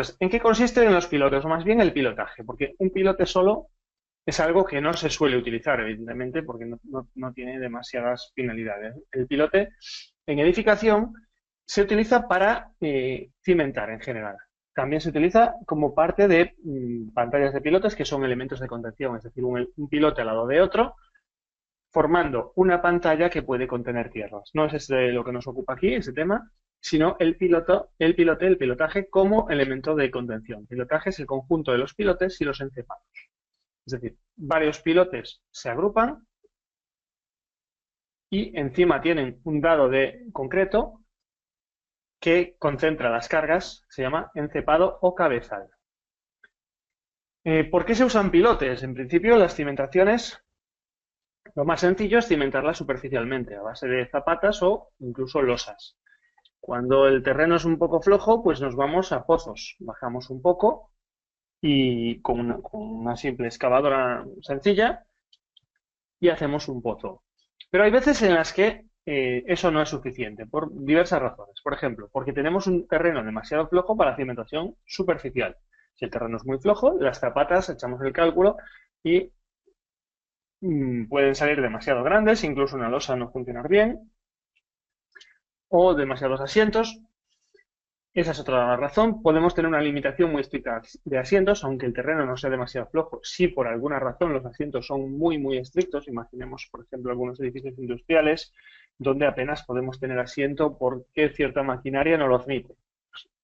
Entonces, ¿en qué consisten los pilotes? O más bien el pilotaje, porque un pilote solo es algo que no se suele utilizar, evidentemente, porque no tiene demasiadas finalidades. El pilote en edificación se utiliza para cimentar en general. También se utiliza como parte de pantallas de pilotes que son elementos de contención, es decir, un pilote al lado de otro, formando una pantalla que puede contener tierras. No es ese lo que nos ocupa aquí, ese tema, sino el pilotaje como elemento de contención. Pilotaje es el conjunto de los pilotes y los encepados. Es decir, varios pilotes se agrupan y encima tienen un dado de concreto que concentra las cargas, se llama encepado o cabezal. ¿Por qué se usan pilotes? En principio, las cimentaciones, lo más sencillo es cimentarlas superficialmente, a base de zapatas o incluso losas. Cuando el terreno es un poco flojo, pues nos vamos a pozos, bajamos un poco y con una simple excavadora sencilla y hacemos un pozo. Pero hay veces en las que eso no es suficiente, por diversas razones. Por ejemplo, porque tenemos un terreno demasiado flojo para cimentación superficial. Si el terreno es muy flojo, las zapatas, echamos el cálculo y pueden salir demasiado grandes, incluso una losa no funcionar bien, o demasiados asientos. Esa es otra razón. Podemos tener una limitación muy estricta de asientos, aunque el terreno no sea demasiado flojo. Si por alguna razón los asientos son muy, muy estrictos, imaginemos, por ejemplo, algunos edificios industriales donde apenas podemos tener asiento porque cierta maquinaria no lo admite.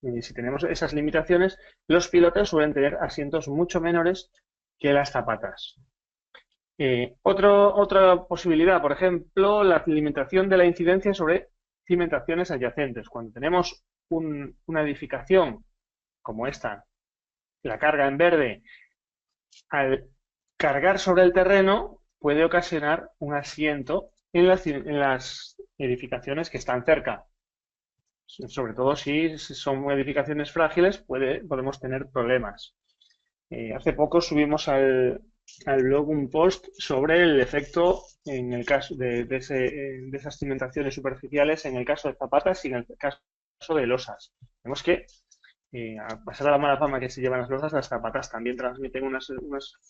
Y si tenemos esas limitaciones, los pilotes suelen tener asientos mucho menores que las zapatas. Otra posibilidad, por ejemplo, la limitación de la incidencia sobre cimentaciones adyacentes. Cuando tenemos una edificación como esta, la carga en verde, al cargar sobre el terreno puede ocasionar un asiento en las edificaciones que están cerca. Sobre todo si son edificaciones frágiles, podemos tener problemas. Hace poco subimos al blog un post sobre el efecto en el caso de esas cimentaciones superficiales en el caso de zapatas y en el caso de losas. Vemos que a pesar de la mala fama que se llevan las losas, las zapatas también transmiten unas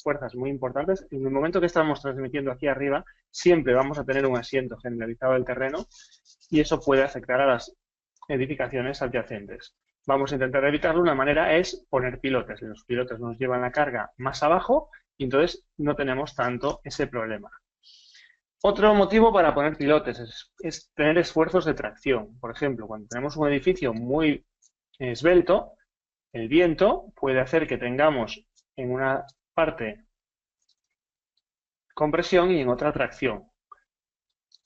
fuerzas muy importantes. En el momento que estamos transmitiendo aquí arriba, siempre vamos a tener un asiento generalizado del terreno y eso puede afectar a las edificaciones adyacentes. Vamos a intentar evitarlo. Una manera es poner pilotes. Los pilotes nos llevan la carga más abajo y entonces no tenemos tanto ese problema. Otro motivo para poner pilotes es tener esfuerzos de tracción. Por ejemplo, cuando tenemos un edificio muy esbelto, el viento puede hacer que tengamos en una parte compresión y en otra tracción.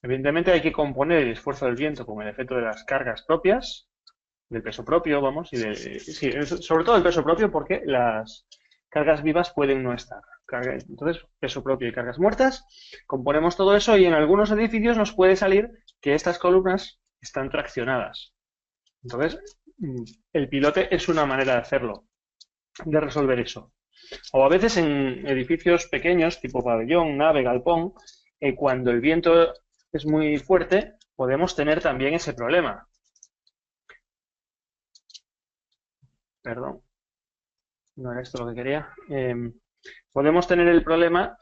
Evidentemente hay que componer el esfuerzo del viento con el efecto de las cargas propias, del peso propio, vamos, sí, sobre todo el peso propio porque las cargas vivas pueden no estar. Entonces, peso propio y cargas muertas, componemos todo eso y en algunos edificios nos puede salir que estas columnas están traccionadas. Entonces, el pilote es una manera de hacerlo, de resolver eso. O a veces en edificios pequeños, tipo pabellón, nave, galpón, cuando el viento es muy fuerte, podemos tener también ese problema. Perdón, no era esto lo que quería. Podemos tener el problema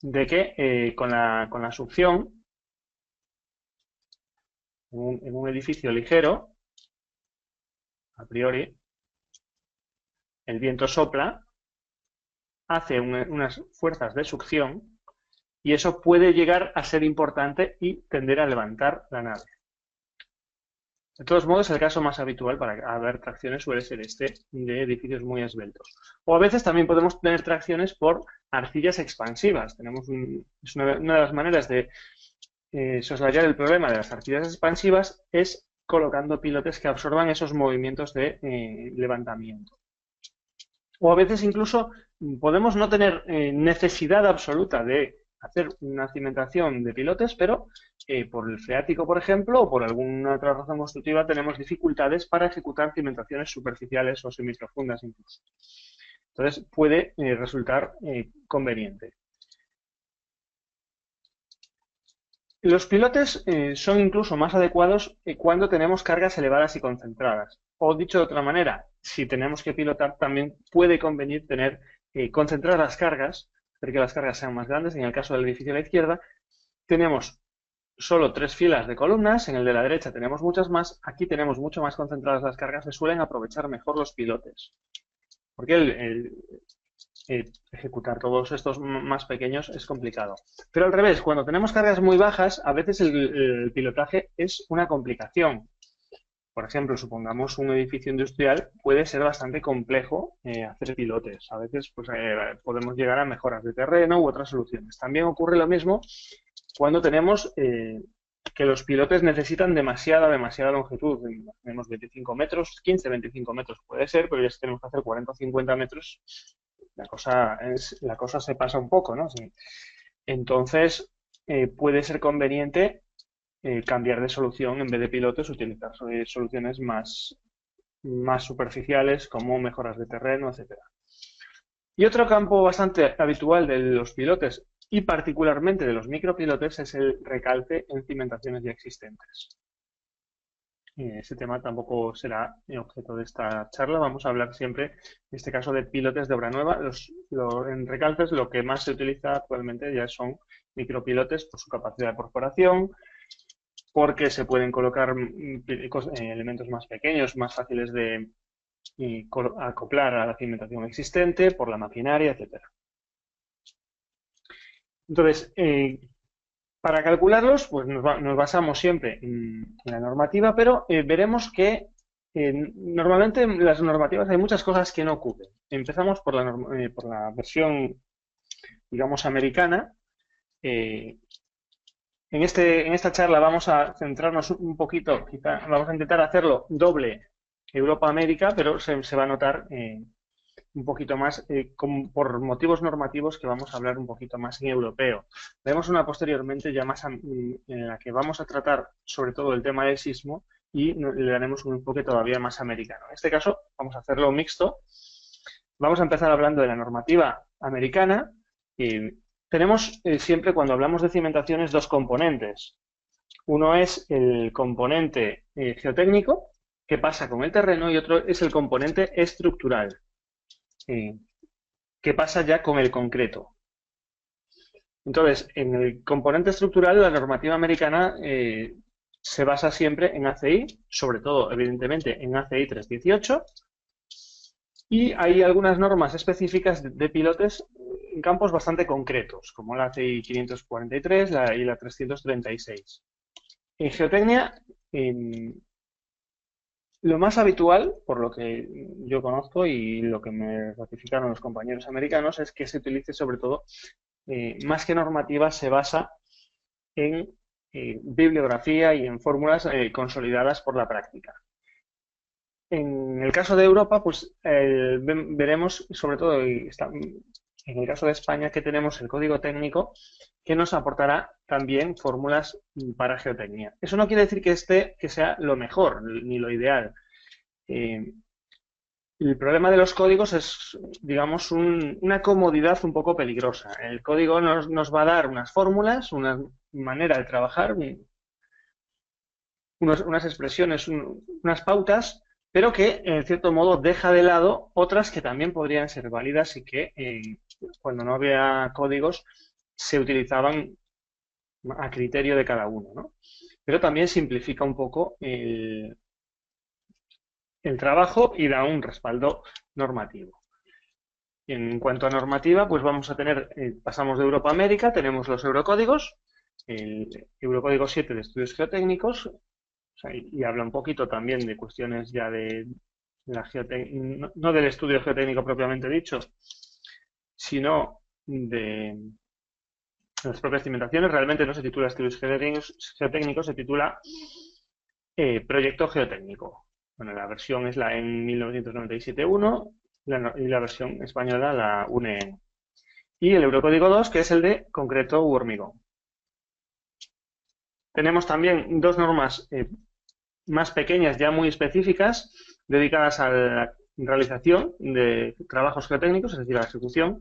de que con la succión, en un edificio ligero, a priori, el viento sopla, hace unas fuerzas de succión y eso puede llegar a ser importante y tender a levantar la nave. De todos modos, el caso más habitual para ver tracciones suele ser este de edificios muy esbeltos. O a veces también podemos tener tracciones por arcillas expansivas. Es una de las maneras de soslayar el problema de las arcillas expansivas es colocando pilotes que absorban esos movimientos de levantamiento. O a veces incluso podemos no tener necesidad absoluta de hacer una cimentación de pilotes, pero por el freático, por ejemplo, o por alguna otra razón constructiva, tenemos dificultades para ejecutar cimentaciones superficiales o semiprofundas incluso. Entonces puede resultar conveniente. Los pilotes son incluso más adecuados cuando tenemos cargas elevadas y concentradas. O dicho de otra manera, si tenemos que pilotar, también puede convenir tener concentrar las cargas, hacer que las cargas sean más grandes. En el caso del edificio a la izquierda, tenemos solo 3 filas de columnas, en el de la derecha tenemos muchas más, aquí tenemos mucho más concentradas las cargas, se suelen aprovechar mejor los pilotes. Porque ejecutar todos estos más pequeños es complicado. Pero al revés, cuando tenemos cargas muy bajas, a veces el pilotaje es una complicación. Por ejemplo, supongamos un edificio industrial, puede ser bastante complejo hacer pilotes. A veces pues, podemos llegar a mejoras de terreno u otras soluciones. También ocurre lo mismo cuando tenemos que los pilotes necesitan demasiada longitud. Tenemos 25 metros, 15, 25 metros puede ser, pero ya si tenemos que hacer 40 o 50 metros, la cosa se pasa un poco, ¿no? Sí. Entonces, puede ser conveniente cambiar de solución en vez de pilotes, utilizar soluciones más superficiales como mejoras de terreno, etcétera. Y otro campo bastante habitual de los pilotes y particularmente de los micropilotes es el recalce en cimentaciones ya existentes. Ese tema tampoco será objeto de esta charla. Vamos a hablar siempre, en este caso, de pilotes de obra nueva. En recalces lo que más se utiliza actualmente ya son micropilotes por su capacidad de perforación, porque se pueden colocar elementos más pequeños, más fáciles de acoplar a la cimentación existente, por la maquinaria, etcétera. Entonces, para calcularlos, pues nos basamos siempre en la normativa, pero veremos que normalmente en las normativas hay muchas cosas que no cubren. Empezamos por la versión, digamos, americana. En esta charla vamos a centrarnos un poquito, quizá vamos a intentar hacerlo doble Europa-América, pero se va a notar un poquito más por motivos normativos que vamos a hablar un poquito más en europeo. Vemos una posteriormente ya más en la que vamos a tratar sobre todo el tema del sismo y le daremos un enfoque todavía más americano. En este caso vamos a hacerlo mixto. Vamos a empezar hablando de la normativa americana. Tenemos siempre cuando hablamos de cimentaciones dos componentes. Uno es el componente geotécnico, que pasa con el terreno, y otro es el componente estructural, que pasa ya con el concreto. Entonces, en el componente estructural, la normativa americana se basa siempre en ACI, sobre todo, evidentemente, en ACI 318, y hay algunas normas específicas de pilotes en campos bastante concretos, como la ACI 543 y la 336. En geotecnia, lo más habitual, por lo que yo conozco y lo que me ratificaron los compañeros americanos, es que se utilice sobre todo, más que normativa, se basa en bibliografía y en fórmulas consolidadas por la práctica. En el caso de Europa, pues veremos sobre todo, en el caso de España, que tenemos el código técnico que nos aportará también fórmulas para geotecnia. Eso no quiere decir que sea lo mejor ni lo ideal. El problema de los códigos es, digamos, una comodidad un poco peligrosa. El código nos va a dar unas fórmulas, una manera de trabajar, unas expresiones, unas pautas, pero que en cierto modo deja de lado otras que también podrían ser válidas y que cuando no había códigos se utilizaban a criterio de cada uno, ¿no? Pero también simplifica un poco el trabajo y da un respaldo normativo. En cuanto a normativa, pues vamos a tener, pasamos de Europa a América, tenemos los eurocódigos, el Eurocódigo 7 de Estudios Geotécnicos, o sea, y habla un poquito también de cuestiones ya de la geotecnia, no del estudio geotécnico propiamente dicho, sino de las propias cimentaciones. Realmente no se titula Estudios Geotécnicos, se titula Proyecto Geotécnico. Bueno, la versión es la en 1997-1 y la versión española la UNE. Y el Eurocódigo 2, que es el de concreto u hormigón. Tenemos también dos normas más pequeñas, ya muy específicas, dedicadas a la realización de trabajos geotécnicos, es decir, a la ejecución,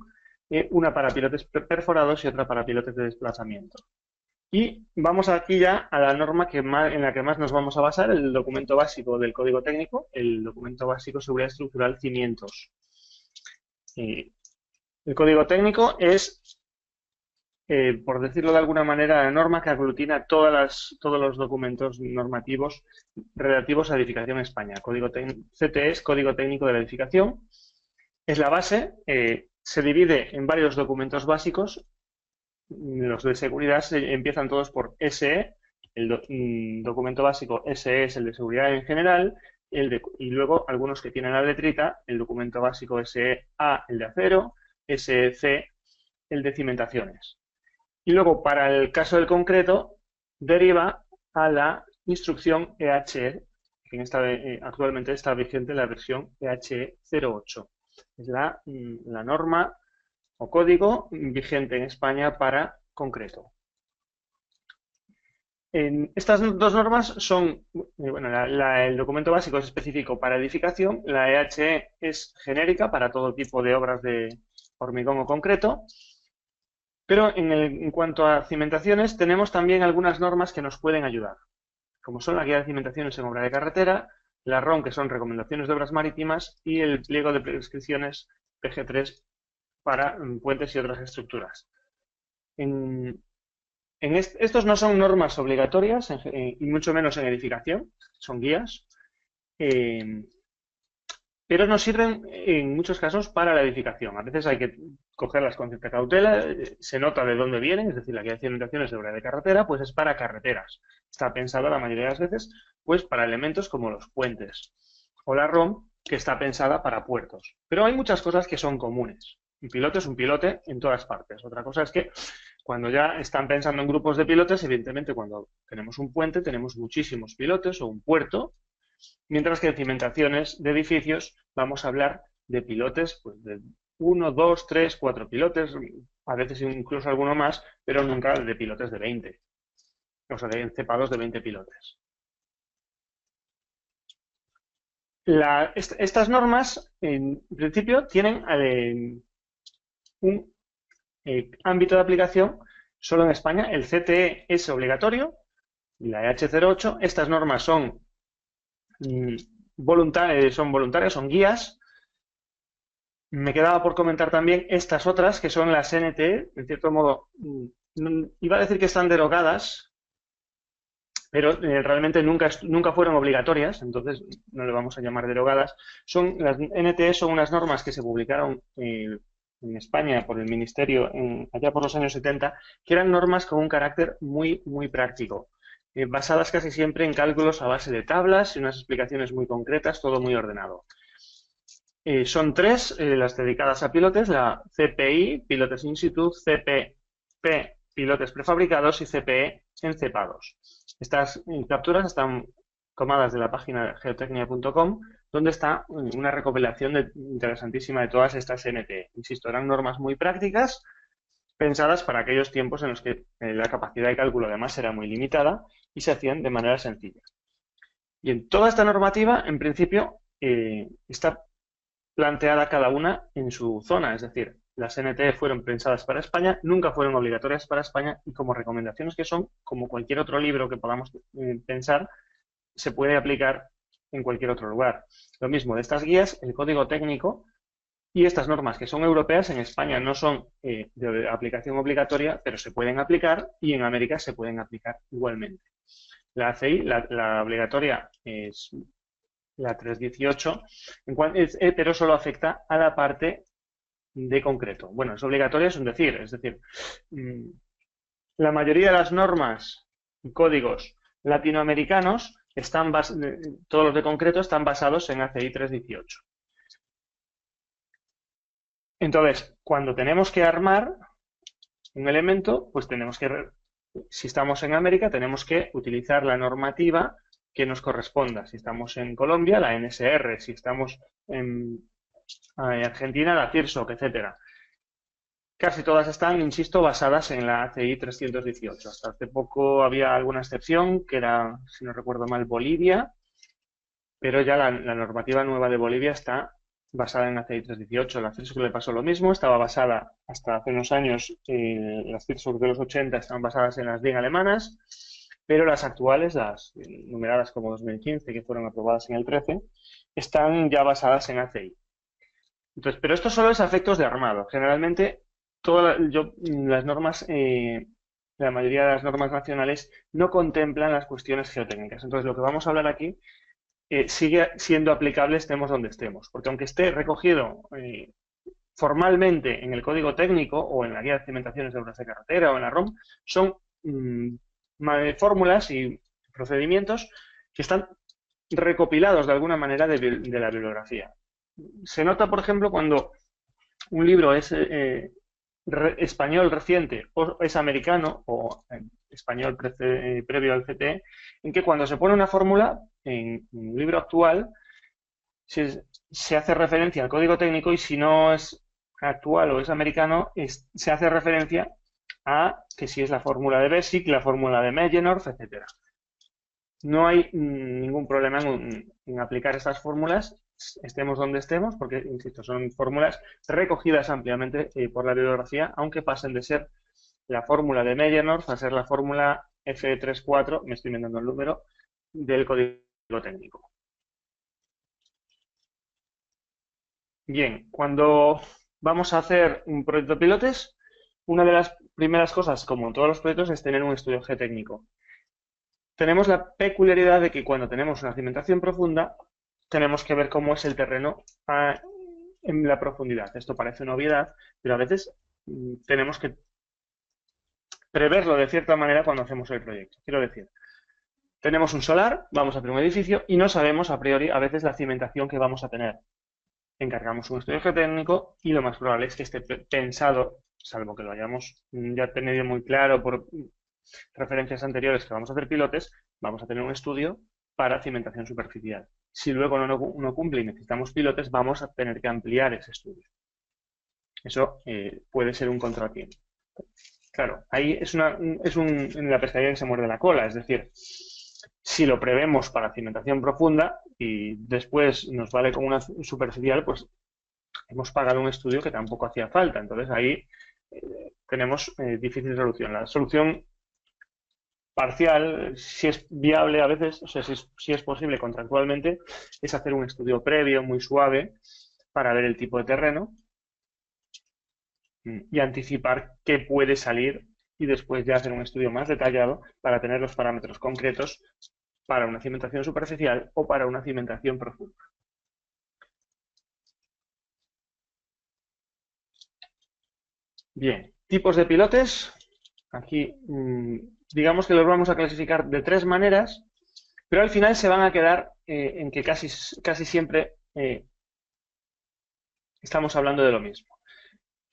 una para pilotes perforados y otra para pilotes de desplazamiento. Y vamos aquí ya a la norma en la que más nos vamos a basar, el documento básico del código técnico, el documento básico seguridad estructural cimientos. El código técnico es, por decirlo de alguna manera, la norma que aglutina todos los documentos normativos relativos a edificación en España. CTE es Código Técnico de la Edificación. Es la base, se divide en varios documentos básicos. Los de seguridad empiezan todos por SE, el documento básico SE es el de seguridad en general, y luego algunos que tienen la letrita, el documento básico SEA, el de acero, SEC, el de cimentaciones. Y luego, para el caso del concreto, deriva a la instrucción EHE, que actualmente está vigente la versión EHE 08. Es la norma o código vigente en España para concreto. Estas dos normas son, bueno, el documento básico es específico para edificación, la EHE es genérica para todo tipo de obras de hormigón o concreto, pero en cuanto a cimentaciones tenemos también algunas normas que nos pueden ayudar, como son la guía de cimentaciones en obra de carretera, la RON, que son recomendaciones de obras marítimas, y el pliego de prescripciones PG3 para puentes y otras estructuras. Estos no son normas obligatorias y mucho menos en edificación, son guías, pero nos sirven en muchos casos para la edificación. A veces hay que cogerlas con cierta cautela, se nota de dónde vienen, es decir, la guía de cimentaciones de obra de carretera, pues es para carreteras. Está pensada la mayoría de las veces pues para elementos como los puentes, o la ROM, que está pensada para puertos. Pero hay muchas cosas que son comunes. Un pilote es un pilote en todas partes. Otra cosa es que cuando ya están pensando en grupos de pilotes, evidentemente cuando tenemos un puente tenemos muchísimos pilotes o un puerto, mientras que en cimentaciones de edificios vamos a hablar de pilotes pues, de 1, 2, 3, 4 pilotes, a veces incluso alguno más, pero nunca de pilotes de 20, o sea, de encepados de 20 pilotes. Estas normas, en principio, tienen un ámbito de aplicación solo en España. El CTE es obligatorio y la EH08. Estas normas son voluntarias, son guías. Me quedaba por comentar también estas otras, que son las NTE, en cierto modo, iba a decir que están derogadas, pero realmente nunca fueron obligatorias, entonces no le vamos a llamar derogadas. Las NTE son unas normas que se publicaron en España por el Ministerio allá por los años 70, que eran normas con un carácter muy, muy práctico, basadas casi siempre en cálculos a base de tablas y unas explicaciones muy concretas, todo muy ordenado. Son tres las dedicadas a pilotes, la CPI, pilotes in situ, CPP, pilotes prefabricados y CPE, encepados. Estas capturas están tomadas de la página geotecnia.com, donde está una recopilación interesantísima de todas estas NTE. Insisto, eran normas muy prácticas, pensadas para aquellos tiempos en los que la capacidad de cálculo además era muy limitada y se hacían de manera sencilla. Y en toda esta normativa, en principio, está planteada cada una en su zona, es decir, las NTE fueron pensadas para España, nunca fueron obligatorias para España y como recomendaciones que son, como cualquier otro libro que podamos pensar, se puede aplicar en cualquier otro lugar. Lo mismo de estas guías, el código técnico y estas normas que son europeas en España no son de aplicación obligatoria, pero se pueden aplicar y en América se pueden aplicar igualmente. La ACI, la obligatoria, es la 318, pero solo afecta a la parte de concreto. Bueno, es obligatoria, es decir, la mayoría de las normas y códigos latinoamericanos todos los de concreto están basados en ACI 318. Entonces, cuando tenemos que armar un elemento, pues si estamos en América, tenemos que utilizar la normativa que nos corresponda. Si estamos en Colombia, la NSR. Si estamos en Argentina, la CIRSOC, etcétera. Casi todas están, insisto, basadas en la ACI 318. Hasta hace poco había alguna excepción, que era, si no recuerdo mal, Bolivia, pero ya la normativa nueva de Bolivia está basada en ACI 318. La CIRSOC le pasó lo mismo, estaba basada hasta hace unos años, las CIRSOC de los 80 estaban basadas en las DIN alemanas, pero las actuales, las numeradas como 2015, que fueron aprobadas en el 13, están ya basadas en ACI. Entonces, pero esto solo es a efectos de armado. Generalmente, las normas, la mayoría de las normas nacionales no contemplan las cuestiones geotécnicas. Entonces, lo que vamos a hablar aquí sigue siendo aplicable estemos donde estemos, porque aunque esté recogido formalmente en el código técnico o en la guía de cimentaciones de obras de carretera o en la ROM, son fórmulas y procedimientos que están recopilados de alguna manera de la bibliografía. Se nota, por ejemplo, cuando un libro es español reciente o es americano o español previo al CTE, en que cuando se pone una fórmula en un libro actual se hace referencia al código técnico y si no es actual o es americano, se hace referencia a que si es la fórmula de Bessick, la fórmula de Mellenorf, etcétera. No hay ningún problema en aplicar estas fórmulas, estemos donde estemos, porque, insisto, son fórmulas recogidas ampliamente por la bibliografía, aunque pasen de ser la fórmula de Mellenorf a ser la fórmula F34, me estoy inventando el número, del código técnico. Bien, cuando vamos a hacer un proyecto de pilotes, una de las primeras cosas, como en todos los proyectos, es tener un estudio geotécnico. Tenemos la peculiaridad de que cuando tenemos una cimentación profunda, tenemos que ver cómo es el terreno en la profundidad. Esto parece una obviedad, pero a veces tenemos que preverlo de cierta manera cuando hacemos el proyecto. Quiero decir, tenemos un solar, vamos a hacer un edificio y no sabemos a priori a veces la cimentación que vamos a tener. Encargamos un estudio geotécnico y lo más probable es que esté pensado, salvo que lo hayamos ya tenido muy claro por referencias anteriores que vamos a hacer pilotes, vamos a tener un estudio para cimentación superficial. Si luego no cumple y necesitamos pilotes, vamos a tener que ampliar ese estudio. Eso puede ser un contratiempo. Claro, ahí en la pescadilla que se muerde la cola, es decir, si lo prevemos para cimentación profunda y después nos vale como una superficial, pues hemos pagado un estudio que tampoco hacía falta. Entonces ahí tenemos difícil solución. La solución parcial, si es viable a veces, o sea, si es posible contractualmente, es hacer un estudio previo muy suave para ver el tipo de terreno y anticipar qué puede salir y después ya hacer un estudio más detallado para tener los parámetros concretos para una cimentación superficial o para una cimentación profunda. Bien, tipos de pilotes. Aquí, digamos que los vamos a clasificar de tres maneras, pero al final se van a quedar en que casi siempre estamos hablando de lo mismo.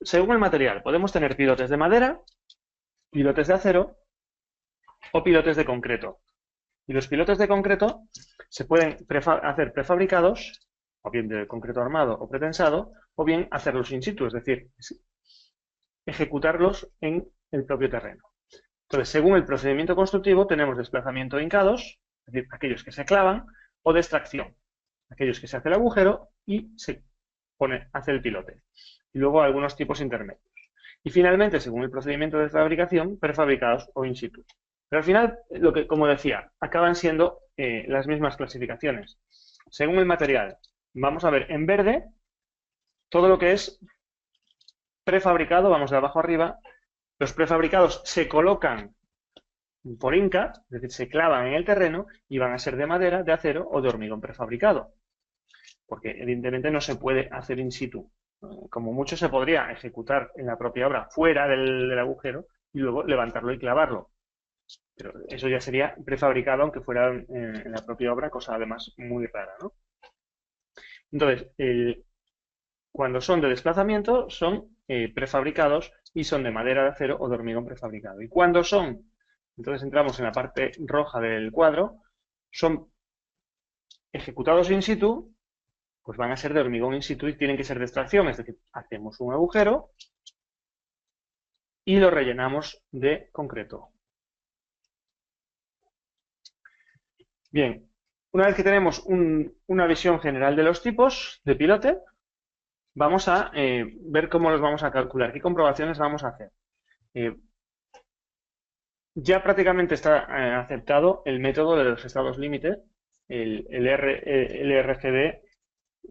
Según el material, podemos tener pilotes de madera, pilotes de acero o pilotes de concreto. Y los pilotes de concreto se pueden hacer prefabricados, o bien de concreto armado o pretensado, o bien hacerlos in situ, es decir, ejecutarlos en el propio terreno. Entonces, según el procedimiento constructivo, tenemos desplazamiento de hincados, es decir, aquellos que se clavan, o de extracción, aquellos que se hace el agujero y se hace el pilote. Y luego algunos tipos intermedios. Y finalmente, según el procedimiento de fabricación, prefabricados o in situ. Pero al final, como decía, acaban siendo las mismas clasificaciones. Según el material, vamos a ver en verde todo lo que es prefabricado, vamos de abajo arriba. Los prefabricados se colocan por hinca, es decir, se clavan en el terreno y van a ser de madera, de acero o de hormigón prefabricado. Porque evidentemente no se puede hacer in situ. Como mucho se podría ejecutar en la propia obra fuera del agujero y luego levantarlo y clavarlo. Pero eso ya sería prefabricado, aunque fuera en la propia obra, cosa además muy rara, ¿no? Entonces, cuando son de desplazamiento, son prefabricados y son de madera, de acero o de hormigón prefabricado. Y cuando son, entonces entramos en la parte roja del cuadro, son ejecutados in situ, pues van a ser de hormigón in situ y tienen que ser de extracción, es decir, hacemos un agujero y lo rellenamos de concreto. Bien, una vez que tenemos una visión general de los tipos de pilote, vamos a ver cómo los vamos a calcular, qué comprobaciones vamos a hacer. Eh, ya prácticamente está aceptado el método de los estados límite, el RGB,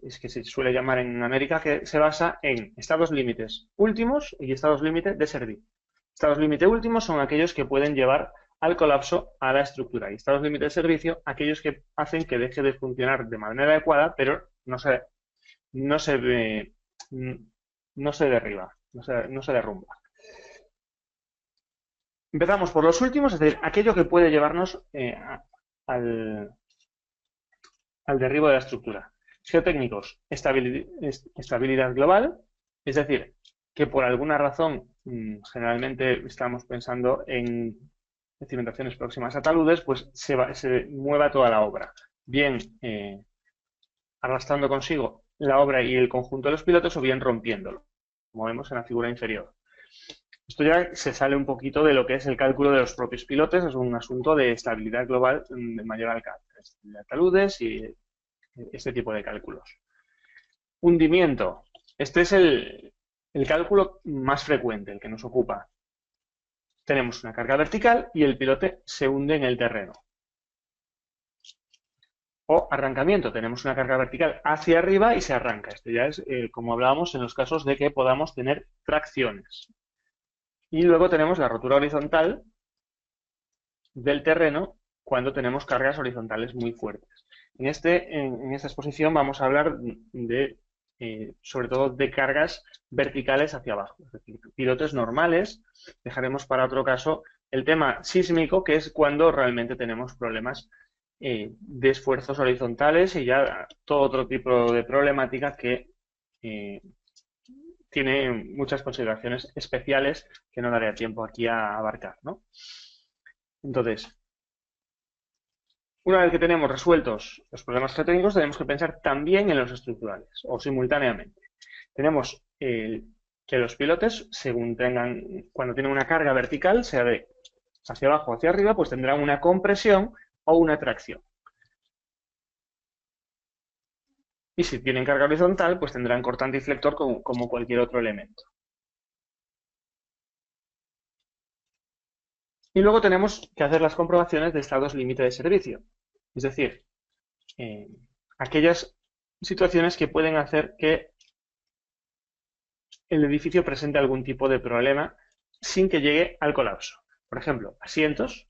es que se suele llamar en América, que se basa en estados límites últimos y estados límite de servicio. Estados límite últimos son aquellos que pueden llevar al colapso a la estructura y estados límite de servicio aquellos que hacen que deje de funcionar de manera adecuada, pero no se, eh, no se derriba, no se derrumba. Empezamos por los últimos, es decir, aquello que puede llevarnos al, al derribo de la estructura. Geotécnicos, estabilidad global, es decir, que por alguna razón, generalmente estamos pensando en cimentaciones próximas a taludes, pues se mueva toda la obra. Bien arrastrando consigo la obra y el conjunto de los pilotes o bien rompiéndolo, como vemos en la figura inferior. Esto ya se sale un poquito de lo que es el cálculo de los propios pilotes, es un asunto de estabilidad global de mayor alcance, de taludes y este tipo de cálculos. Hundimiento. Este es el cálculo más frecuente, el que nos ocupa. Tenemos una carga vertical y el pilote se hunde en el terreno. O arrancamiento. Tenemos una carga vertical hacia arriba y se arranca. Esto ya es como hablábamos en los casos de que podamos tener tracciones. Y luego tenemos la rotura horizontal del terreno cuando tenemos cargas horizontales muy fuertes. En esta exposición vamos a hablar de, sobre todo, de cargas verticales hacia abajo, es decir, pilotes normales. Dejaremos para otro caso el tema sísmico, que es cuando realmente tenemos problemas de esfuerzos horizontales y ya todo otro tipo de problemática que tiene muchas consideraciones especiales que no daré tiempo aquí a abarcar, ¿no? Entonces, una vez que tenemos resueltos los problemas geotécnicos, tenemos que pensar también en los estructurales o simultáneamente. Tenemos que los pilotes, cuando tienen una carga vertical, sea de hacia abajo o hacia arriba, pues tendrán una compresión o una tracción. Y si tienen carga horizontal, pues tendrán cortante y flector como cualquier otro elemento. Y luego tenemos que hacer las comprobaciones de estados límite de servicio. Es decir, aquellas situaciones que pueden hacer que el edificio presente algún tipo de problema sin que llegue al colapso. Por ejemplo, asientos.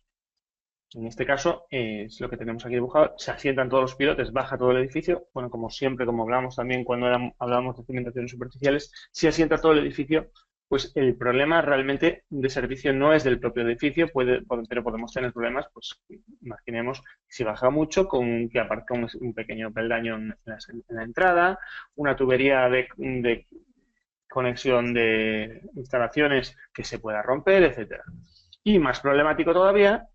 En este caso, es lo que tenemos aquí dibujado. Se asientan todos los pilotes, baja todo el edificio. Bueno, como siempre, como hablamos también cuando hablábamos de cimentaciones superficiales, si asienta todo el edificio, pues el problema realmente de servicio no es del propio edificio, pero podemos tener problemas, pues imaginemos si baja mucho, con que aparezca un pequeño peldaño en la entrada, una tubería de conexión de instalaciones que se pueda romper, etcétera. Y más problemático todavía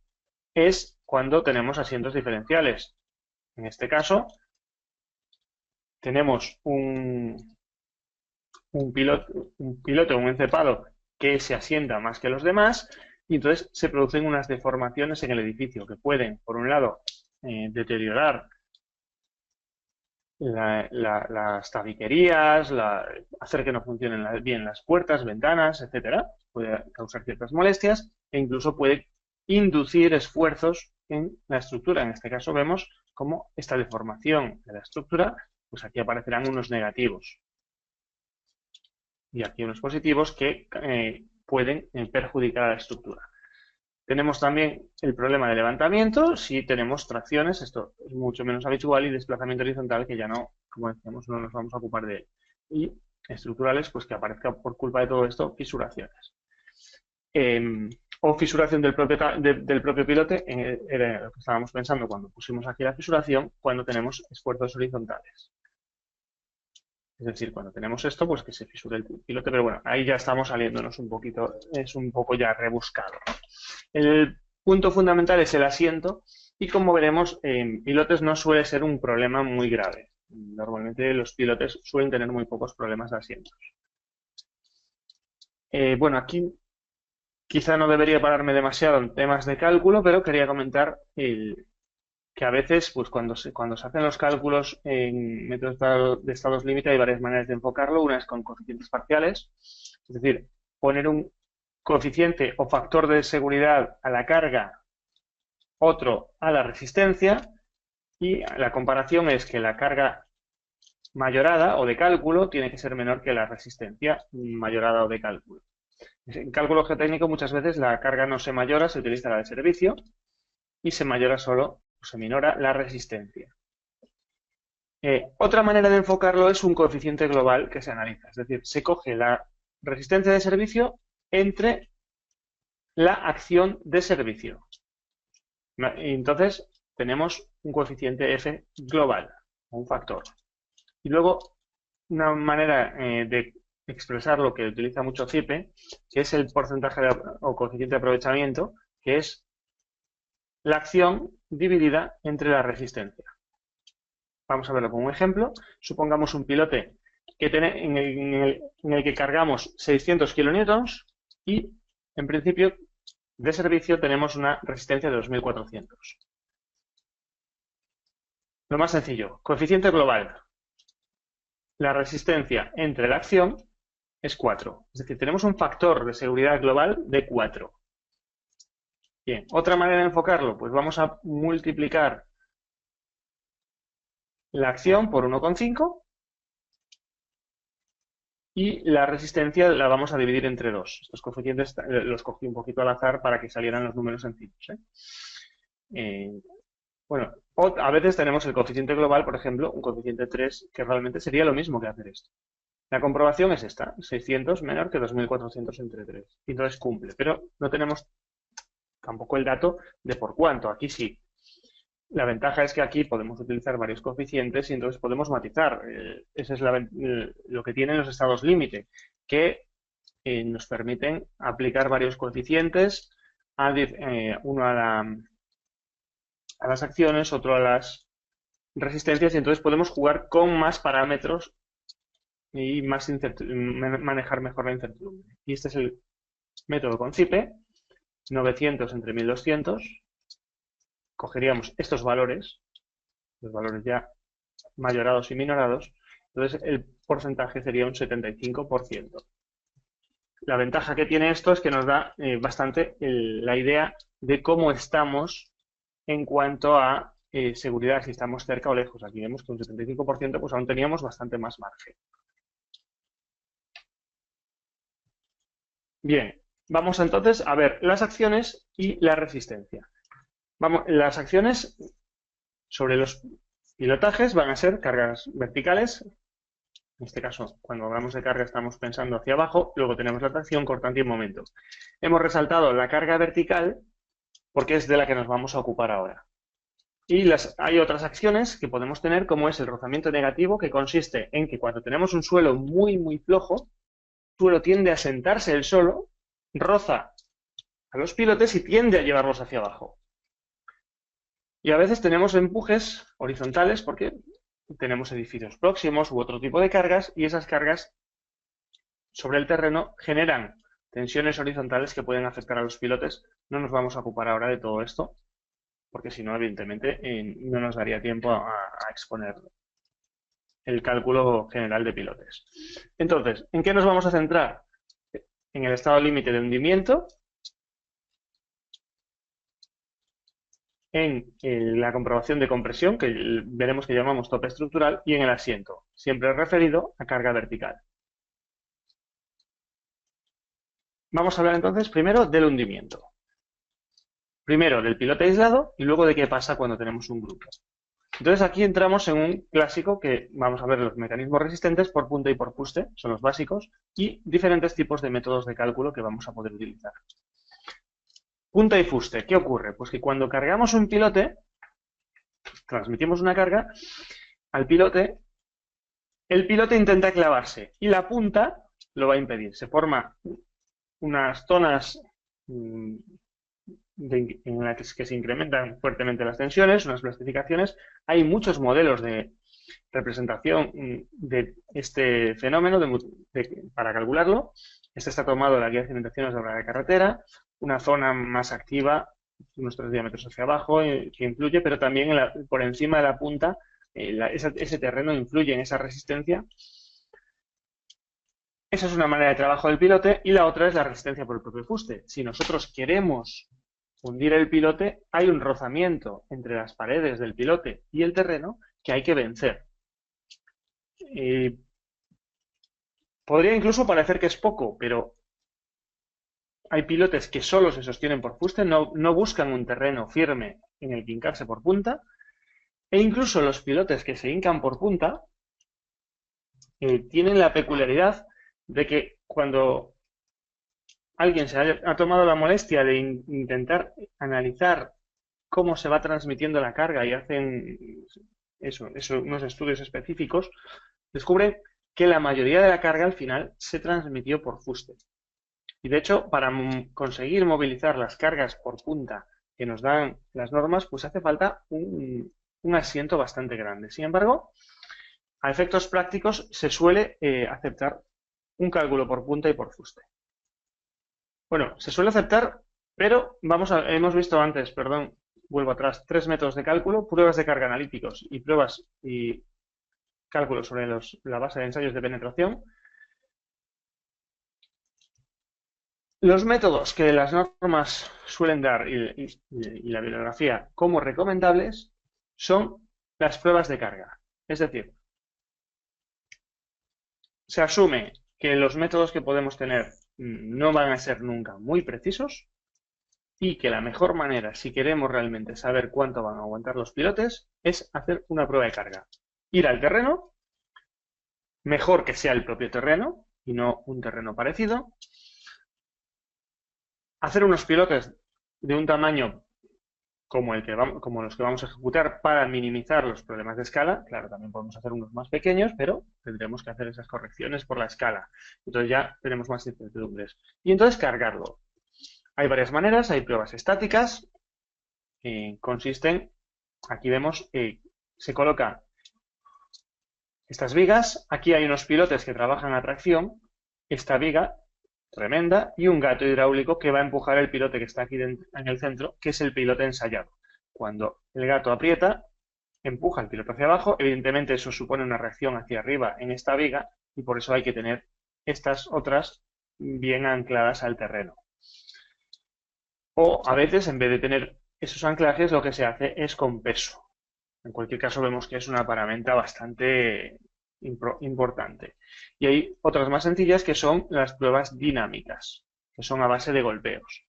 es cuando tenemos asientos diferenciales. En este caso, tenemos un piloto o un encepado que se asienta más que los demás y entonces se producen unas deformaciones en el edificio que pueden, por un lado, deteriorar las tabiquerías, hacer que no funcionen bien las puertas, ventanas, etcétera. Puede causar ciertas molestias e incluso puede inducir esfuerzos en la estructura. En este caso vemos cómo esta deformación de la estructura, pues aquí aparecerán unos negativos y aquí unos positivos que pueden perjudicar a la estructura. Tenemos también el problema de levantamiento. Si tenemos tracciones, esto es mucho menos habitual, y desplazamiento horizontal, que ya no, como decíamos, no nos vamos a ocupar de él. Y estructurales, pues que aparezca por culpa de todo esto, fisuraciones. O fisuración del propio pilote, era lo que estábamos pensando cuando pusimos aquí la fisuración, cuando tenemos esfuerzos horizontales. Es decir, cuando tenemos esto, pues que se fisure el pilote, pero bueno, ahí ya estamos saliéndonos un poquito, es un poco ya rebuscado, ¿no? El punto fundamental es el asiento y como veremos, en pilotes no suele ser un problema muy grave. Normalmente los pilotes suelen tener muy pocos problemas de asientos. Bueno, aquí quizá no debería pararme demasiado en temas de cálculo, pero quería comentar que a veces, pues cuando se hacen los cálculos en métodos de estados límite hay varias maneras de enfocarlo. Una es con coeficientes parciales, es decir, poner un coeficiente o factor de seguridad a la carga, otro a la resistencia, y la comparación es que la carga mayorada o de cálculo tiene que ser menor que la resistencia mayorada o de cálculo. En cálculo geotécnico muchas veces la carga no se mayora, se utiliza la de servicio y se mayora solo, o se minora la resistencia. Otra manera de enfocarlo es un coeficiente global que se analiza, es decir, se coge la resistencia de servicio entre la acción de servicio. Y entonces tenemos un coeficiente F global, un factor. Y luego una manera de expresar lo que utiliza mucho CIPE, que es el porcentaje o coeficiente de aprovechamiento, que es la acción dividida entre la resistencia. Vamos a verlo con un ejemplo. Supongamos un pilote que en el que cargamos 600 kilonewtons y, en principio, de servicio tenemos una resistencia de 2400. Lo más sencillo, coeficiente global. La resistencia entre la acción es 4. Es decir, tenemos un factor de seguridad global de 4. Bien, otra manera de enfocarlo, pues vamos a multiplicar la acción por 1,5 y la resistencia la vamos a dividir entre 2. Estos coeficientes los cogí un poquito al azar para que salieran los números sencillos. Bueno, a veces tenemos el coeficiente global, por ejemplo, un coeficiente 3, que realmente sería lo mismo que hacer esto. La comprobación es esta, 600 menor que 2400 entre 3. Y entonces cumple, pero no tenemos tampoco el dato de por cuánto. Aquí sí. La ventaja es que aquí podemos utilizar varios coeficientes y entonces podemos matizar. Ese es lo que tienen los estados límite, que nos permiten aplicar varios coeficientes, uno a las acciones, otro a las resistencias, y entonces podemos jugar con más parámetros y manejar mejor la incertidumbre. Y este es el método con CIPE, 900 entre 1200. Cogeríamos estos valores, los valores ya mayorados y minorados, entonces el porcentaje sería un 75%. La ventaja que tiene esto es que nos da bastante la idea de cómo estamos en cuanto a seguridad, si estamos cerca o lejos. Aquí vemos que un 75% pues aún teníamos bastante más margen. Bien, vamos entonces a ver las acciones y la resistencia. Las acciones sobre los pilotajes van a ser cargas verticales. En este caso, cuando hablamos de carga estamos pensando hacia abajo. Luego tenemos la tracción, cortante y momento. Hemos resaltado la carga vertical porque es de la que nos vamos a ocupar ahora. Y hay otras acciones que podemos tener, como es el rozamiento negativo, que consiste en que cuando tenemos un suelo muy, muy flojo, el suelo tiende a sentarse él solo, roza a los pilotes y tiende a llevarlos hacia abajo. Y a veces tenemos empujes horizontales porque tenemos edificios próximos u otro tipo de cargas, y esas cargas sobre el terreno generan tensiones horizontales que pueden afectar a los pilotes. No nos vamos a ocupar ahora de todo esto, porque si no, evidentemente, no nos daría tiempo a exponer el cálculo general de pilotes. Entonces, ¿en qué nos vamos a centrar? En el estado límite de hundimiento, en la comprobación de compresión, que veremos que llamamos tope estructural, y en el asiento, siempre referido a carga vertical. Vamos a hablar entonces primero del hundimiento. Primero del pilote aislado y luego de qué pasa cuando tenemos un grupo. Entonces aquí entramos en un clásico que vamos a ver los mecanismos resistentes por punta y por fuste, son los básicos, y diferentes tipos de métodos de cálculo que vamos a poder utilizar. Punta y fuste, ¿qué ocurre? Pues que cuando cargamos un pilote, transmitimos una carga al pilote, el pilote intenta clavarse y la punta lo va a impedir. Se forman unas zonas en las que se incrementan fuertemente las tensiones, unas plastificaciones. Hay muchos modelos de representación de este fenómeno para calcularlo. Este está tomado de la guía de cimentaciones de obra de carretera. Una zona más activa unos 3 diámetros hacia abajo, que influye, pero también por encima de la punta, ese terreno influye en esa resistencia. Esa es una manera de trabajo del pilote y la otra es la resistencia por el propio fuste. Si nosotros queremos hundir el pilote, hay un rozamiento entre las paredes del pilote y el terreno que hay que vencer. Podría incluso parecer que es poco, pero hay pilotes que solo se sostienen por fuste, no buscan un terreno firme en el que hincarse por punta, e incluso los pilotes que se hincan por punta tienen la peculiaridad de que cuando alguien se ha tomado la molestia de intentar analizar cómo se va transmitiendo la carga y hacen unos estudios específicos, descubren que la mayoría de la carga al final se transmitió por fuste. Y de hecho, para conseguir movilizar las cargas por punta que nos dan las normas, pues hace falta un asiento bastante grande. Sin embargo, a efectos prácticos se suele aceptar un cálculo por punta y por fuste. Bueno, se suele aceptar, pero hemos visto antes, perdón, vuelvo atrás, 3 métodos de cálculo, pruebas de carga analíticos y pruebas y cálculos sobre la base de ensayos de penetración. Los métodos que las normas suelen dar y la bibliografía como recomendables son las pruebas de carga. Es decir, se asume que los métodos que podemos tener no van a ser nunca muy precisos y que la mejor manera, si queremos realmente saber cuánto van a aguantar los pilotes, es hacer una prueba de carga. Ir al terreno, mejor que sea el propio terreno y no un terreno parecido, hacer unos pilotes de un tamaño como los que vamos a ejecutar para minimizar los problemas de escala. Claro, también podemos hacer unos más pequeños, pero tendremos que hacer esas correcciones por la escala. Entonces ya tenemos más incertidumbres. Y entonces cargarlo. Hay varias maneras, hay pruebas estáticas, consisten, aquí vemos, se colocan estas vigas, aquí hay unos pilotes que trabajan a tracción, esta viga tremenda y un gato hidráulico que va a empujar el pilote que está aquí en el centro, que es el pilote ensayado. Cuando el gato aprieta, empuja el pilote hacia abajo, evidentemente eso supone una reacción hacia arriba en esta viga y por eso hay que tener estas otras bien ancladas al terreno. O a veces, en vez de tener esos anclajes, lo que se hace es con peso. En cualquier caso, vemos que es una paramenta bastante importante. Y hay otras más sencillas que son las pruebas dinámicas, que son a base de golpeos.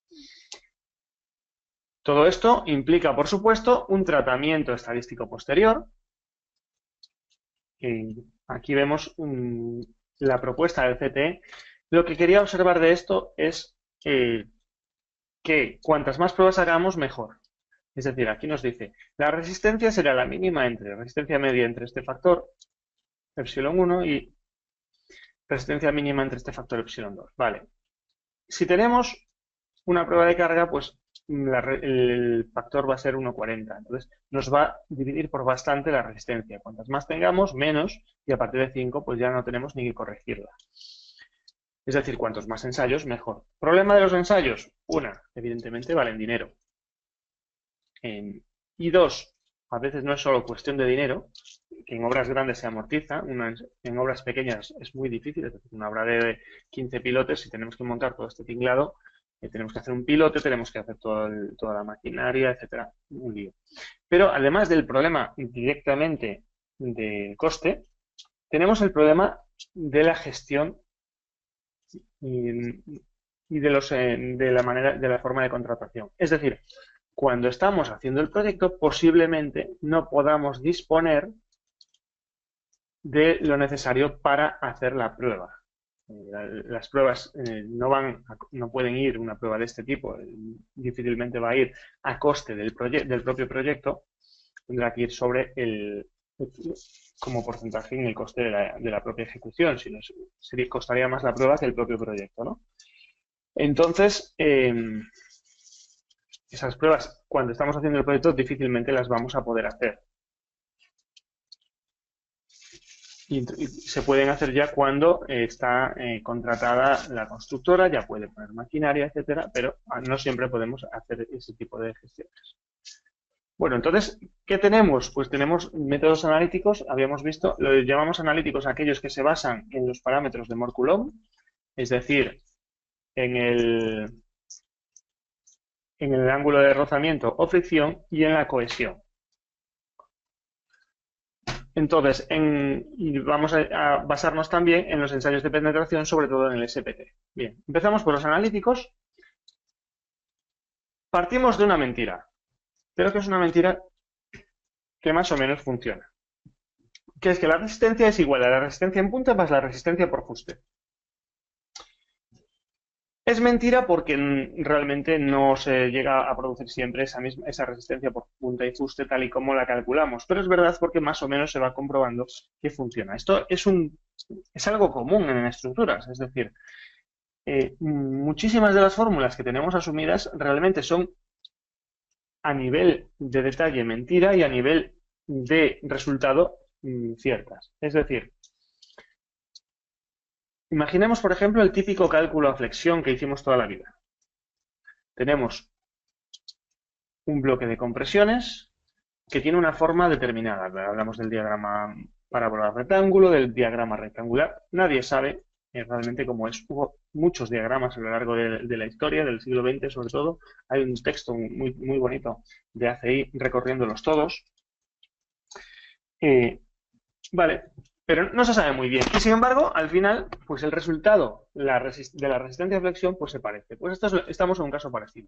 Todo esto implica, por supuesto, un tratamiento estadístico posterior. Aquí vemos la propuesta del CTE. Lo que quería observar de esto es que cuantas más pruebas hagamos, mejor. Es decir, aquí nos dice, la resistencia será la mínima resistencia media entre este factor epsilon 1 y resistencia mínima entre este factor epsilon 2. Vale. Si tenemos una prueba de carga, pues el factor va a ser 1,40. Entonces, nos va a dividir por bastante la resistencia. Cuantas más tengamos, menos, y a partir de 5, pues ya no tenemos ni que corregirla. Es decir, cuantos más ensayos, mejor. ¿Problema de los ensayos? Una, evidentemente valen dinero. Y dos, a veces no es solo cuestión de dinero, que en obras grandes se amortiza, en obras pequeñas es muy difícil, es decir, una obra de 15 pilotes, si tenemos que montar todo este tinglado, tenemos que hacer un pilote, tenemos que hacer toda la maquinaria, etcétera, un lío. Pero además del problema directamente del coste, tenemos el problema de la gestión y de la forma de contratación. Es decir, cuando estamos haciendo el proyecto, posiblemente no podamos disponer de lo necesario para hacer la prueba. Las pruebas no pueden ir, una prueba de este tipo, difícilmente va a ir a coste del propio proyecto, tendrá que ir sobre como porcentaje en el coste de la propia ejecución, si no costaría más la prueba que el propio proyecto, ¿no? Entonces, esas pruebas, cuando estamos haciendo el proyecto, difícilmente las vamos a poder hacer. y se pueden hacer ya cuando está contratada la constructora, ya puede poner maquinaria, etcétera, pero no siempre podemos hacer ese tipo de gestiones. Bueno, entonces, ¿qué tenemos? Pues tenemos métodos analíticos, habíamos visto, lo llamamos analíticos aquellos que se basan en los parámetros de Mohr-Coulomb, es decir, en el ángulo de rozamiento o fricción y en la cohesión. Entonces, y vamos a basarnos también en los ensayos de penetración, sobre todo en el SPT. Bien, empezamos por los analíticos. Partimos de una mentira, pero que es una mentira que más o menos funciona, que es que la resistencia es igual a la resistencia en punta más la resistencia por fuste. Es mentira porque realmente no se llega a producir siempre esa resistencia por punta y fuste tal y como la calculamos, pero es verdad porque más o menos se va comprobando que funciona. Esto es algo común en estructuras, es decir, muchísimas de las fórmulas que tenemos asumidas realmente son a nivel de detalle mentira y a nivel de resultado ciertas. Es decir, imaginemos, por ejemplo, el típico cálculo a flexión que hicimos toda la vida. Tenemos un bloque de compresiones que tiene una forma determinada. Hablamos del diagrama parábola rectángulo, del diagrama rectangular. Nadie sabe realmente cómo es. Hubo muchos diagramas a lo largo de la historia, del siglo XX sobre todo. Hay un texto muy, muy bonito de ACI recorriéndolos todos. Vale, pero no se sabe muy bien. Y sin embargo, al final, pues el resultado de la resistencia a flexión pues se parece. Pues estamos en un caso parecido.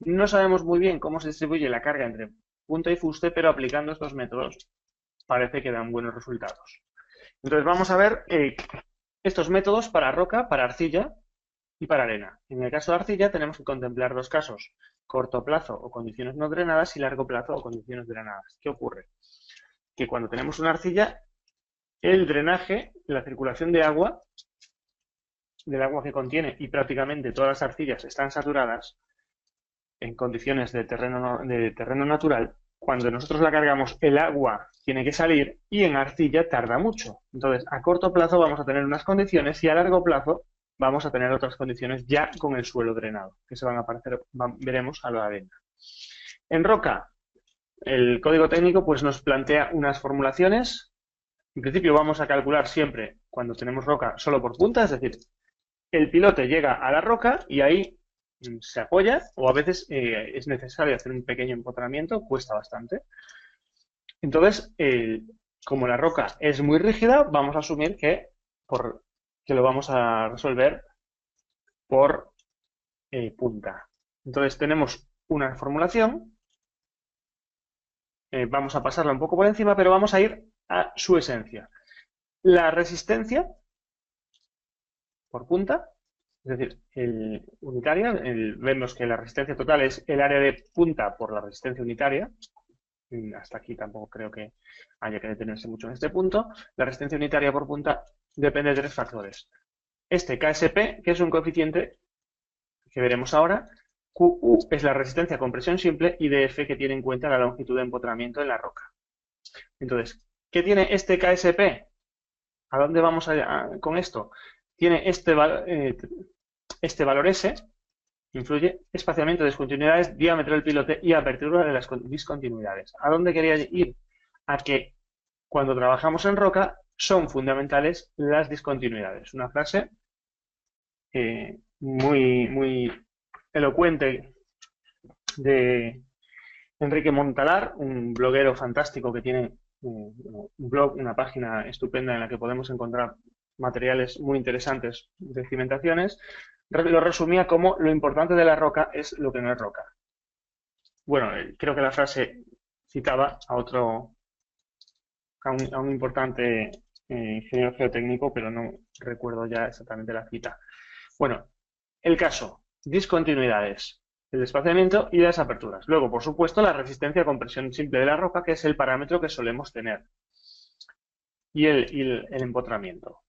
No sabemos muy bien cómo se distribuye la carga entre punta y fuste, pero aplicando estos métodos parece que dan buenos resultados. Entonces vamos a ver estos métodos para roca, para arcilla y para arena. En el caso de arcilla tenemos que contemplar dos casos: corto plazo o condiciones no drenadas y largo plazo o condiciones drenadas. ¿Qué ocurre? Que cuando tenemos una arcilla, el drenaje, la circulación de agua, del agua que contiene, y prácticamente todas las arcillas están saturadas en condiciones de terreno natural. Cuando nosotros la cargamos, el agua tiene que salir y en arcilla tarda mucho. Entonces, a corto plazo vamos a tener unas condiciones y a largo plazo vamos a tener otras condiciones ya con el suelo drenado, que se van a parecer, veremos a la arena. En roca, el código técnico pues nos plantea unas formulaciones. En principio vamos a calcular siempre, cuando tenemos roca, solo por punta, es decir, el pilote llega a la roca y ahí se apoya, o a veces es necesario hacer un pequeño empotramiento, cuesta bastante. Entonces, como la roca es muy rígida, vamos a asumir que lo vamos a resolver por punta. Entonces tenemos una formulación, vamos a pasarla un poco por encima, pero vamos a ir a su esencia. La resistencia por punta, es decir, unitaria, vemos que la resistencia total es el área de punta por la resistencia unitaria. Hasta aquí tampoco creo que haya que detenerse mucho en este punto. La resistencia unitaria por punta depende de tres factores. Este KSP, que es un coeficiente que veremos ahora. QU es la resistencia a compresión simple y DF, que tiene en cuenta la longitud de empotramiento en la roca. Entonces, ¿qué tiene este KSP? ¿A dónde vamos con esto? Tiene este valor S, influye espaciamiento de discontinuidades, diámetro del pilote y apertura de las discontinuidades. ¿A dónde quería ir? A que cuando trabajamos en roca son fundamentales las discontinuidades. Una frase muy, muy elocuente de Enrique Montalar, un bloguero fantástico que tiene un blog, una página estupenda en la que podemos encontrar materiales muy interesantes de cimentaciones. Lo resumía como: lo importante de la roca es lo que no es roca. Bueno, creo que la frase citaba a un importante ingeniero geotécnico, pero no recuerdo ya exactamente la cita. Bueno, el caso: discontinuidades, el desplazamiento y las aperturas. Luego, por supuesto, la resistencia a compresión simple de la roca, que es el parámetro que solemos tener, y el empotramiento.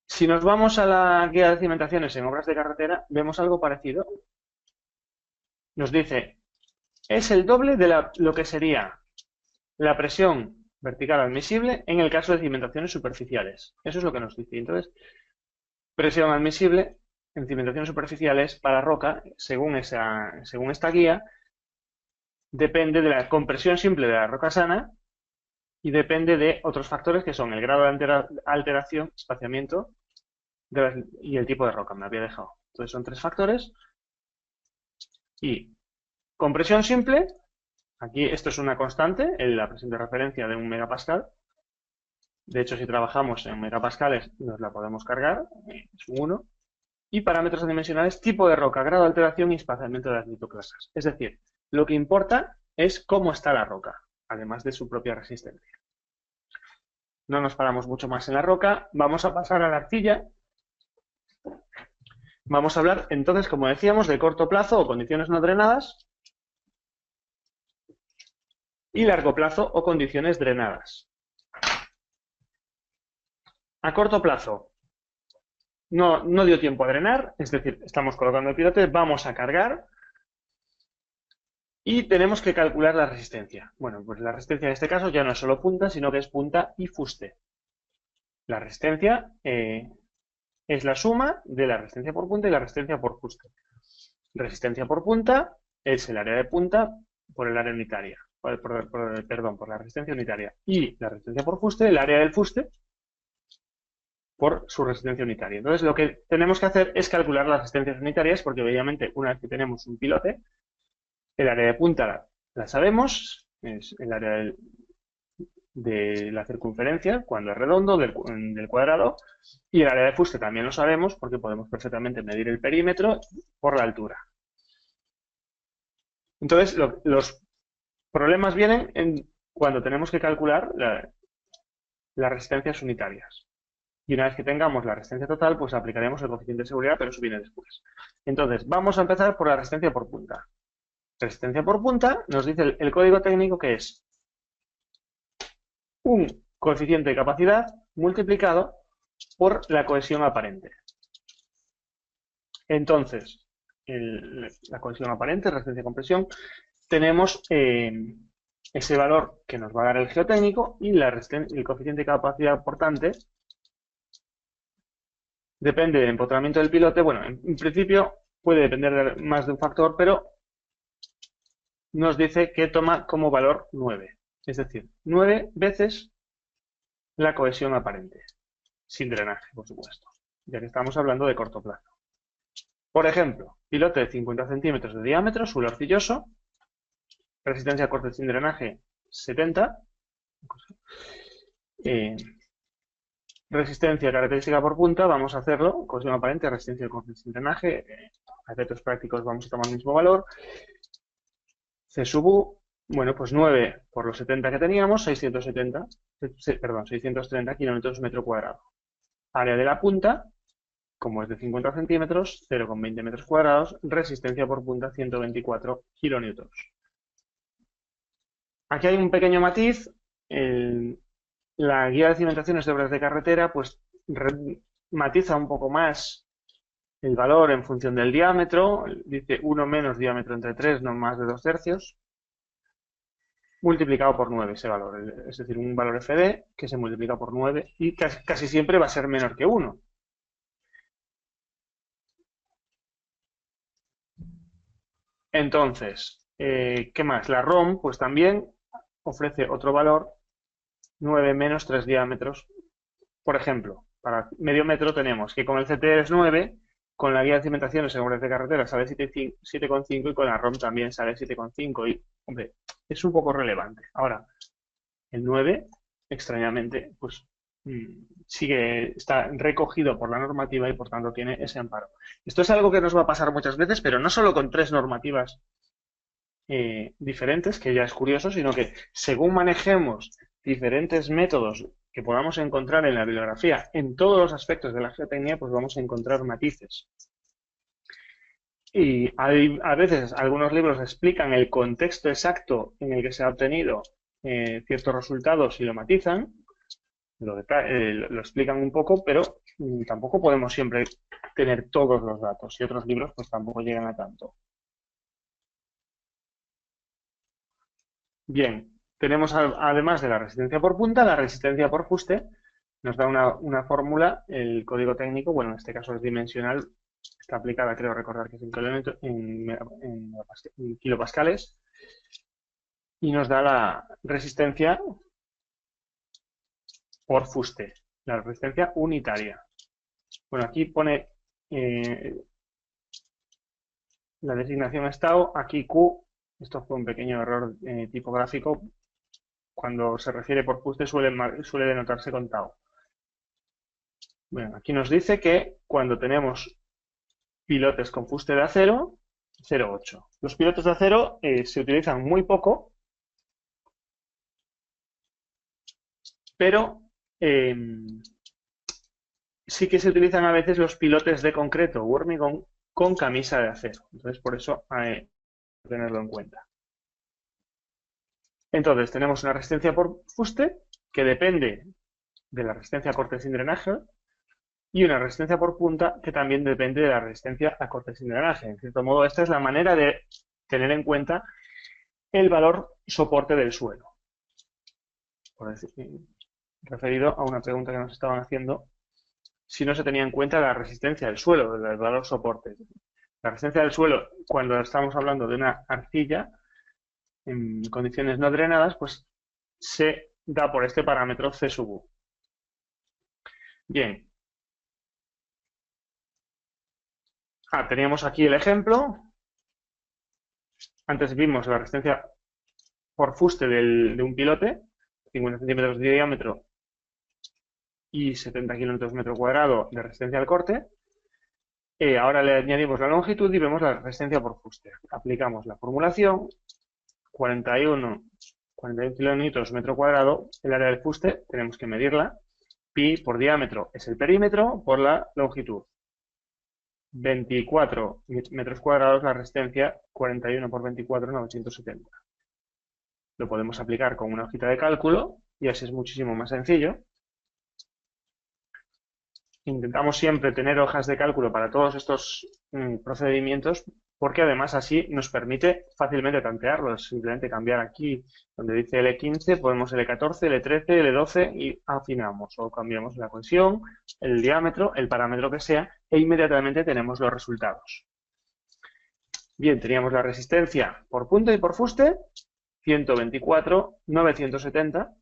Si nos vamos a la guía de cimentaciones en obras de carretera, vemos algo parecido. Nos dice: es el doble de lo que sería la presión vertical admisible en el caso de cimentaciones superficiales. Eso es lo que nos dice. Entonces, presión admisible en cimentaciones superficiales para roca, según esta guía, depende de la compresión simple de la roca sana y depende de otros factores que son el grado de alteración, espaciamiento y el tipo de roca. Me había dejado. Entonces son 3 factores. Y compresión simple, aquí esto es una constante, en la presión de referencia de 1 megapascal. De hecho, si trabajamos en megapascales, nos la podemos cargar, es un 1. Y parámetros adimensionales, tipo de roca, grado de alteración y espaciamiento de las litoclasas. Es decir, lo que importa es cómo está la roca, además de su propia resistencia. No nos paramos mucho más en la roca, vamos a pasar a la arcilla. Vamos a hablar entonces, como decíamos, de corto plazo o condiciones no drenadas y largo plazo o condiciones drenadas. A corto plazo no dio tiempo a drenar, es decir, estamos colocando el pilote, vamos a cargar y tenemos que calcular la resistencia. Bueno, pues la resistencia en este caso ya no es solo punta, sino que es punta y fuste. La resistencia es la suma de la resistencia por punta y la resistencia por fuste. Resistencia por punta es el área de punta por el área unitaria. Perdón, por la resistencia unitaria. Y la resistencia por fuste, el área del fuste, por su resistencia unitaria. Entonces, lo que tenemos que hacer es calcular las resistencias unitarias, porque obviamente una vez que tenemos un pilote, el área de punta la sabemos, es el área de la circunferencia, cuando es redondo, del cuadrado, y el área de fuste también lo sabemos, porque podemos perfectamente medir el perímetro por la altura. Entonces, los problemas vienen cuando tenemos que calcular las resistencias unitarias. Y una vez que tengamos la resistencia total, pues aplicaremos el coeficiente de seguridad, pero eso viene después. Entonces, vamos a empezar por la resistencia por punta. Resistencia por punta nos dice el código técnico que es un coeficiente de capacidad multiplicado por la cohesión aparente. Entonces, la cohesión aparente, resistencia a compresión, tenemos ese valor que nos va a dar el geotécnico y el coeficiente de capacidad portante depende del empotramiento del pilote. Bueno, en principio puede depender más de un factor, pero nos dice que toma como valor 9. Es decir, 9 veces la cohesión aparente, sin drenaje, por supuesto, ya que estamos hablando de corto plazo. Por ejemplo, pilote de 50 centímetros de diámetro, suelo arcilloso, resistencia a corte sin drenaje 70, resistencia característica por punta, vamos a hacerlo, cohesión aparente, resistencia de corte sin drenaje, a efectos prácticos vamos a tomar el mismo valor, C sub U, bueno, pues 9 por los 70 que teníamos, 630 kilómetros metro cuadrado. Área de la punta, como es de 50 centímetros, 0,20 metros cuadrados, resistencia por punta 124 kilonewtons. Aquí hay un pequeño matiz. La guía de cimentaciones de obras de carretera pues matiza un poco más el valor en función del diámetro. Dice 1 menos diámetro entre 3, no más de 2 tercios, multiplicado por 9 ese valor. Es decir, un valor FD que se multiplica por 9 y casi siempre va a ser menor que 1. Entonces, ¿qué más? La ROM pues también ofrece otro valor, 9 menos 3 diámetros. Por ejemplo, para medio metro tenemos que con el CT es 9, con la guía de cimentaciones en obras de carretera sale 7,5 y con la ROM también sale 7,5 y, hombre, es un poco relevante. Ahora, el 9, extrañamente, pues está recogido por la normativa y por tanto tiene ese amparo. Esto es algo que nos va a pasar muchas veces, pero no solo con 3 normativas diferentes, que ya es curioso, sino que según manejemos diferentes métodos que podamos encontrar en la bibliografía en todos los aspectos de la geotecnia, pues vamos a encontrar matices. Y a veces algunos libros explican el contexto exacto en el que se ha obtenido ciertos resultados y lo matizan, lo explican un poco, pero tampoco podemos siempre tener todos los datos y otros libros pues tampoco llegan a tanto. Bien, tenemos además de la resistencia por punta, la resistencia por fuste. Nos da una fórmula, el código técnico, bueno, en este caso es dimensional, está aplicada, creo recordar que es en kilopascales, y nos da la resistencia por fuste, la resistencia unitaria. Bueno, aquí pone la designación estado, aquí Q, esto fue un pequeño error tipográfico, cuando se refiere por fuste suele denotarse con tau. Bueno, aquí nos dice que cuando tenemos pilotes con fuste de acero, 0,8. Los pilotes de acero se utilizan muy poco, pero sí que se utilizan a veces los pilotes de concreto u hormigón con camisa de acero. Entonces, por eso hay que tenerlo en cuenta. Entonces, tenemos una resistencia por fuste que depende de la resistencia a corte sin drenaje y una resistencia por punta que también depende de la resistencia a corte sin drenaje. En cierto modo, esta es la manera de tener en cuenta el valor soporte del suelo. Por decir, referido a una pregunta que nos estaban haciendo, si no se tenía en cuenta la resistencia del suelo, el valor soporte. La resistencia del suelo, cuando estamos hablando de una arcilla en condiciones no drenadas, pues se da por este parámetro C sub U. Bien. Teníamos aquí el ejemplo. Antes vimos la resistencia por fuste de un pilote, 50 centímetros de diámetro y 70 kilómetros metro cuadrado de resistencia al corte. Ahora le añadimos la longitud y vemos la resistencia por fuste. Aplicamos la formulación, 41 kilómetros metro cuadrado, el área del fuste tenemos que medirla. Pi por diámetro es el perímetro por la longitud. 24 metros cuadrados la resistencia, 41 por 24, 970. Lo podemos aplicar con una hojita de cálculo y así es muchísimo más sencillo. Intentamos siempre tener hojas de cálculo para todos estos procedimientos porque además así nos permite fácilmente tantearlo. Simplemente cambiar aquí donde dice L15, ponemos L14, L13, L12 y afinamos o cambiamos la cohesión, el diámetro, el parámetro que sea e inmediatamente tenemos los resultados. Bien, teníamos la resistencia por punta y por fuste, 124, 970.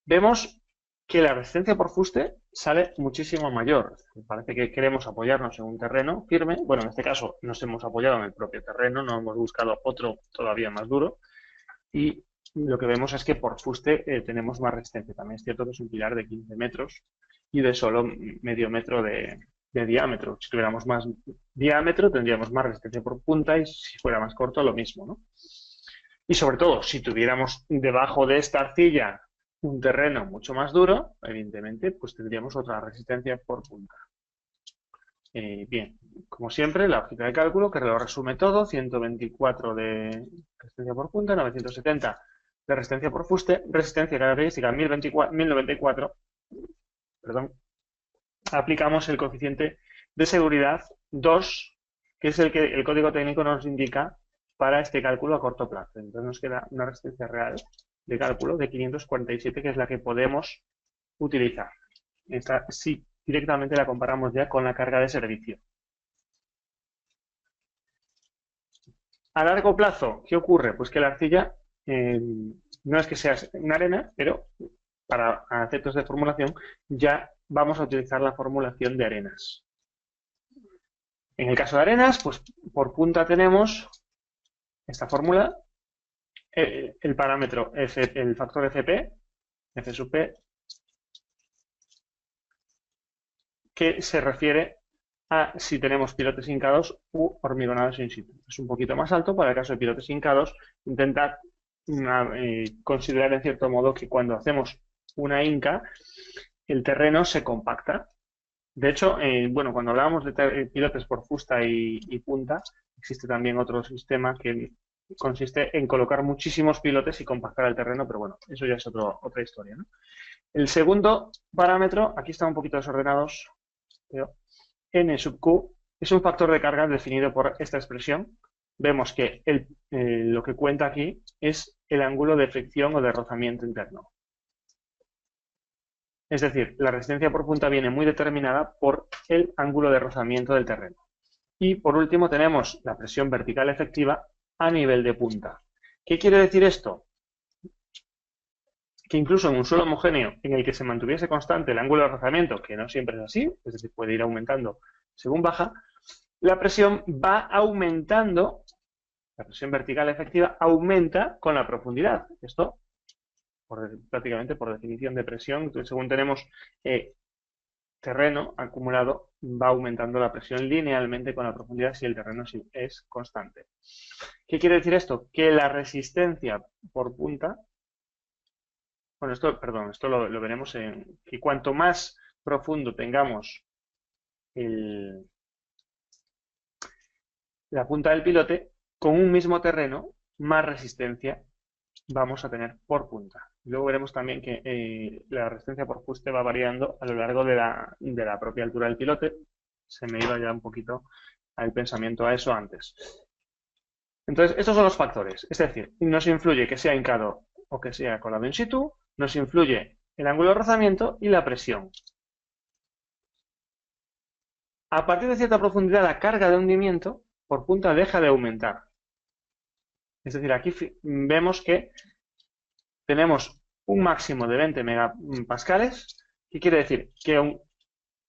Vemos que la resistencia por fuste sale muchísimo mayor. Parece que queremos apoyarnos en un terreno firme. Bueno, en este caso nos hemos apoyado en el propio terreno, no hemos buscado otro todavía más duro. Y lo que vemos es que por fuste tenemos más resistencia. También es cierto que es un pilar de 15 metros y de solo medio metro de diámetro. Si tuviéramos más diámetro tendríamos más resistencia por punta y si fuera más corto lo mismo, ¿no? Y sobre todo, si tuviéramos debajo de esta arcilla un terreno mucho más duro, evidentemente, pues tendríamos otra resistencia por punta. Bien, como siempre, la hojita de cálculo que lo resume todo, 124 de resistencia por punta, 970 de resistencia por fuste, resistencia característica 1094, perdón, aplicamos el coeficiente de seguridad 2, que es el que el código técnico nos indica para este cálculo a corto plazo. Entonces nos queda una resistencia real de cálculo de 547, que es la que podemos utilizar. Esta sí, directamente la comparamos ya con la carga de servicio. A largo plazo, ¿qué ocurre? Pues que la arcilla no es que sea una arena, pero para efectos de formulación ya vamos a utilizar la formulación de arenas. En el caso de arenas, pues por punta tenemos esta fórmula, el parámetro, el factor FP, F sub P, que se refiere a si tenemos pilotes hincados u hormigonados in situ. Es un poquito más alto. Para el caso de pilotes hincados, intentar considerar en cierto modo que cuando hacemos una hinca, el terreno se compacta. De hecho, bueno, cuando hablábamos de pilotes por fusta y punta, existe también otro sistema que consiste en colocar muchísimos pilotes y compactar el terreno, pero bueno, eso ya es otra historia, ¿no? El segundo parámetro, aquí están un poquito desordenados, pero N sub Q es un factor de carga definido por esta expresión. Vemos que lo que cuenta aquí es el ángulo de fricción o de rozamiento interno. Es decir, la resistencia por punta viene muy determinada por el ángulo de rozamiento del terreno. Y por último tenemos la presión vertical efectiva a nivel de punta. ¿Qué quiere decir esto? Que incluso en un suelo homogéneo en el que se mantuviese constante el ángulo de rozamiento, que no siempre es así, es decir, puede ir aumentando según baja, la presión va aumentando, la presión vertical efectiva aumenta con la profundidad. Esto prácticamente por definición de presión, entonces, según tenemos terreno acumulado, va aumentando la presión linealmente con la profundidad si el terreno es constante. ¿Qué quiere decir esto? Que la resistencia por punta, bueno, esto lo veremos que cuanto más profundo tengamos la punta del pilote, con un mismo terreno, más resistencia vamos a tener por punta. Luego veremos también que la resistencia por fuste va variando a lo largo de la propia altura del pilote. Se me iba ya un poquito el pensamiento a eso antes. Entonces, estos son los factores. Es decir, nos influye que sea hincado o que sea colado in situ, nos influye el ángulo de rozamiento y la presión. A partir de cierta profundidad, la carga de hundimiento por punta deja de aumentar. Es decir, aquí vemos que tenemos un máximo de 20 megapascales. ¿Qué quiere decir? Que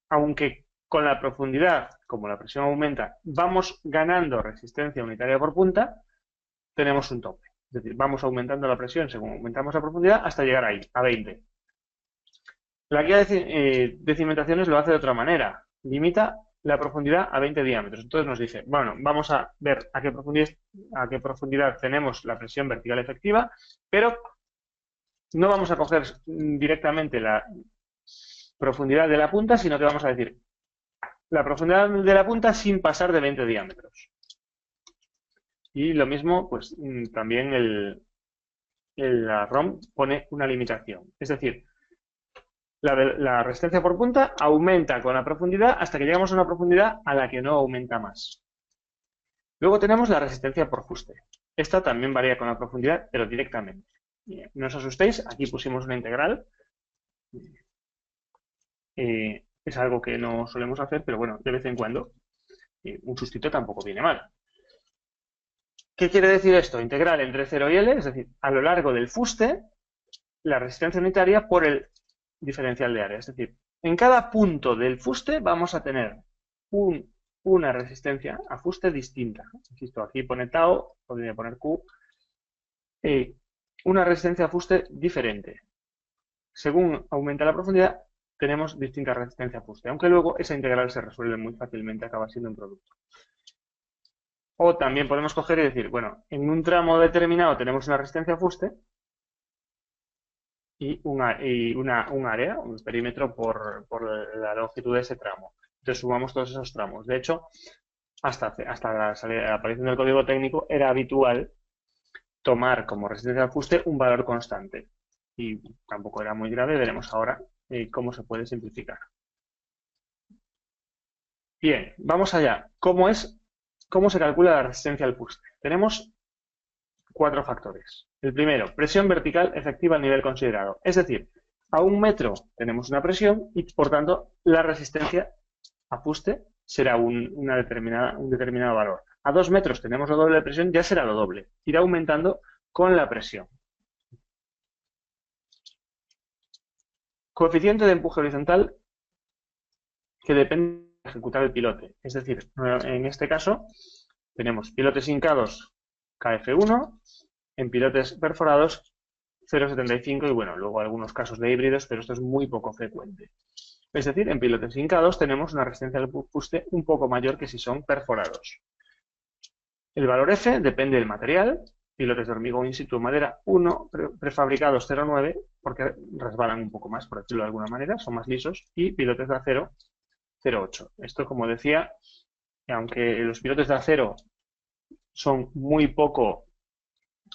aunque con la profundidad, como la presión aumenta, vamos ganando resistencia unitaria por punta, tenemos un tope. Es decir, vamos aumentando la presión según aumentamos la profundidad hasta llegar ahí, a 20. La guía de cimentaciones lo hace de otra manera. Limita la profundidad a 20 diámetros. Entonces nos dice, bueno, vamos a ver a qué profundidad tenemos la presión vertical efectiva, pero no vamos a coger directamente la profundidad de la punta, sino que vamos a decir la profundidad de la punta sin pasar de 20 diámetros. Y lo mismo, pues también la ROM pone una limitación. Es decir, la resistencia por punta aumenta con la profundidad hasta que llegamos a una profundidad a la que no aumenta más. Luego tenemos la resistencia por fuste. Esta también varía con la profundidad, pero directamente. No os asustéis, aquí pusimos una integral. Es algo que no solemos hacer, pero bueno, de vez en cuando un sustito tampoco viene mal. ¿Qué quiere decir esto? Integral entre 0 y L, es decir, a lo largo del fuste, la resistencia unitaria por el diferencial de área. Es decir, en cada punto del fuste vamos a tener una resistencia a fuste distinta. Insisto, aquí pone tau, podría poner Q. Una resistencia a fuste diferente. Según aumenta la profundidad, tenemos distinta resistencia a fuste, aunque luego esa integral se resuelve muy fácilmente, acaba siendo un producto. O también podemos coger y decir, bueno, en un tramo determinado tenemos una resistencia a fuste y un área, un perímetro por la longitud de ese tramo. Entonces sumamos todos esos tramos. De hecho, hasta la aparición del código técnico era habitual tomar como resistencia al fuste un valor constante. Y tampoco era muy grave, veremos ahora cómo se puede simplificar. Bien, vamos allá. ¿Cómo se calcula la resistencia al fuste? Tenemos 4 factores. El primero, presión vertical efectiva al nivel considerado. Es decir, a 1 metro tenemos una presión y, por tanto, la resistencia a fuste será un determinado valor. A 2 metros tenemos lo doble de presión, ya será lo doble. Irá aumentando con la presión. Coeficiente de empuje horizontal que depende de ejecutar el pilote. Es decir, en este caso tenemos pilotes hincados KF1, en pilotes perforados 0,75 y bueno, luego algunos casos de híbridos, pero esto es muy poco frecuente. Es decir, en pilotes hincados tenemos una resistencia al fuste un poco mayor que si son perforados. El valor F depende del material. Pilotes de hormigón in situ madera 1, prefabricados 0,9, porque resbalan un poco más, por decirlo de alguna manera, son más lisos, y pilotes de acero 0,8. Esto, como decía, aunque los pilotes de acero son muy poco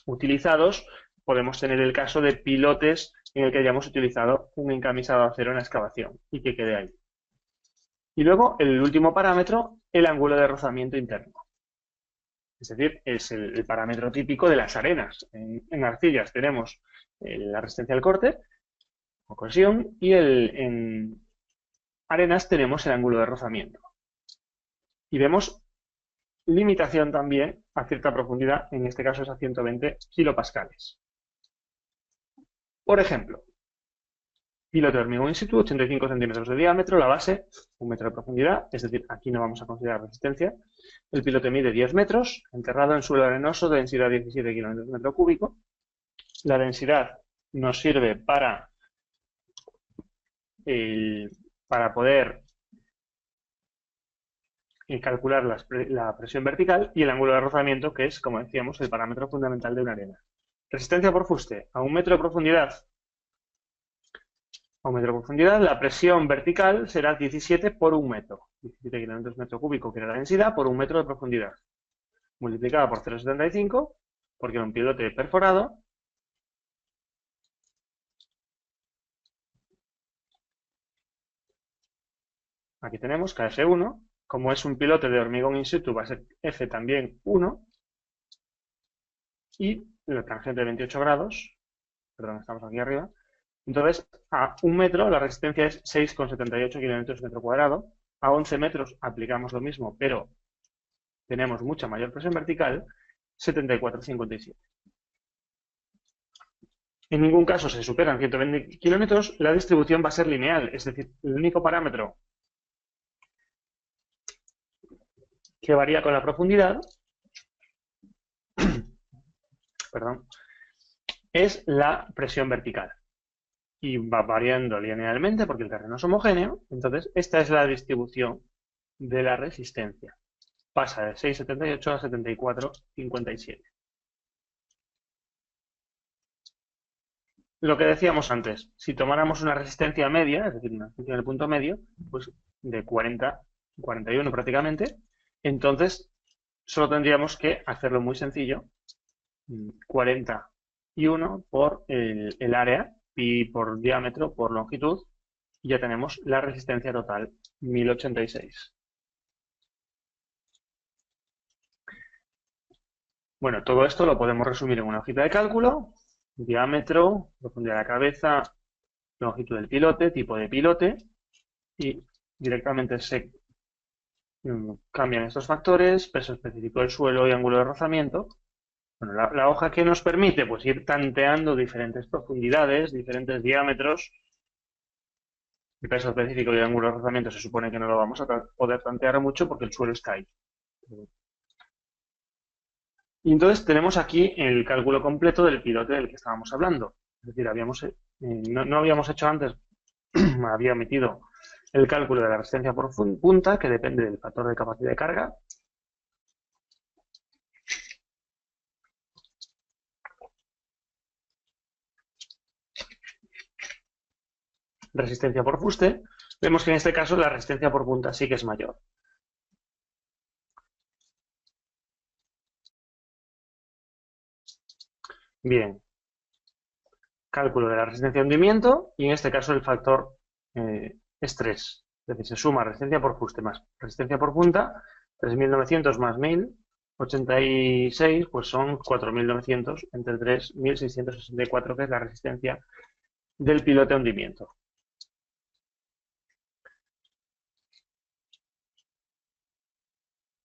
utilizados, podemos tener el caso de pilotes en el que hayamos utilizado un encamisado de acero en la excavación y que quede ahí. Y luego, el último parámetro, el ángulo de rozamiento interno. Es decir, es el parámetro típico de las arenas. En arcillas tenemos la resistencia al corte o cohesión y en arenas tenemos el ángulo de rozamiento. Y vemos limitación también a cierta profundidad, en este caso es a 120 kilopascales. Por ejemplo, pilote de hormigón in situ, 85 centímetros de diámetro, la base, 1 metro de profundidad, es decir, aquí no vamos a considerar resistencia. El pilote mide 10 metros, enterrado en suelo arenoso de densidad 17 kilómetros por metro cúbico. La densidad nos sirve para poder calcular la presión vertical y el ángulo de rozamiento, que es, como decíamos, el parámetro fundamental de una arena. Resistencia por fuste, a 1 metro de profundidad. A 1 metro de profundidad, la presión vertical será 17 por 1 metro. 17 kilómetros por metro cúbico, que era la densidad, por 1 metro de profundidad. Multiplicada por 0,75, porque era un pilote perforado. Aquí tenemos KF1. Como es un pilote de hormigón in situ, va a ser F también 1. Y la tangente de 28 grados, perdón, estamos aquí arriba. Entonces, a 1 metro la resistencia es 6,78 kilómetros por metro cuadrado. A 11 metros aplicamos lo mismo, pero tenemos mucha mayor presión vertical, 74,57. En ningún caso se superan 120 kilómetros, la distribución va a ser lineal, es decir, el único parámetro que varía con la profundidad, perdón, es la presión vertical. Y va variando linealmente porque el terreno es homogéneo. Entonces, esta es la distribución de la resistencia. Pasa de 6,78 a 74,57. Lo que decíamos antes, si tomáramos una resistencia media, es decir, una resistencia del punto medio, pues de 40, 41 prácticamente, entonces solo tendríamos que hacerlo muy sencillo, 41 por el área, pi por diámetro por longitud, y ya tenemos la resistencia total, 1086. Bueno, todo esto lo podemos resumir en una hojita de cálculo: diámetro, profundidad de la cabeza, longitud del pilote, tipo de pilote, y directamente se cambian estos factores, peso específico del suelo y ángulo de rozamiento. Bueno, la hoja que nos permite pues ir tanteando diferentes profundidades, diferentes diámetros. El peso específico y el ángulo de rozamiento se supone que no lo vamos a poder tantear mucho porque el suelo está ahí. Y entonces tenemos aquí el cálculo completo del pilote del que estábamos hablando. Es decir, no habíamos hecho antes, había omitido el cálculo de la resistencia por punta, que depende del factor de capacidad de carga. Resistencia por fuste. Vemos que en este caso la resistencia por punta sí que es mayor. Bien. Cálculo de la resistencia de hundimiento y en este caso el factor estrés. Es decir, se suma resistencia por fuste más resistencia por punta, 3.900 más 1.086, pues son 4.900 entre 3.664, que es la resistencia del pilote a hundimiento.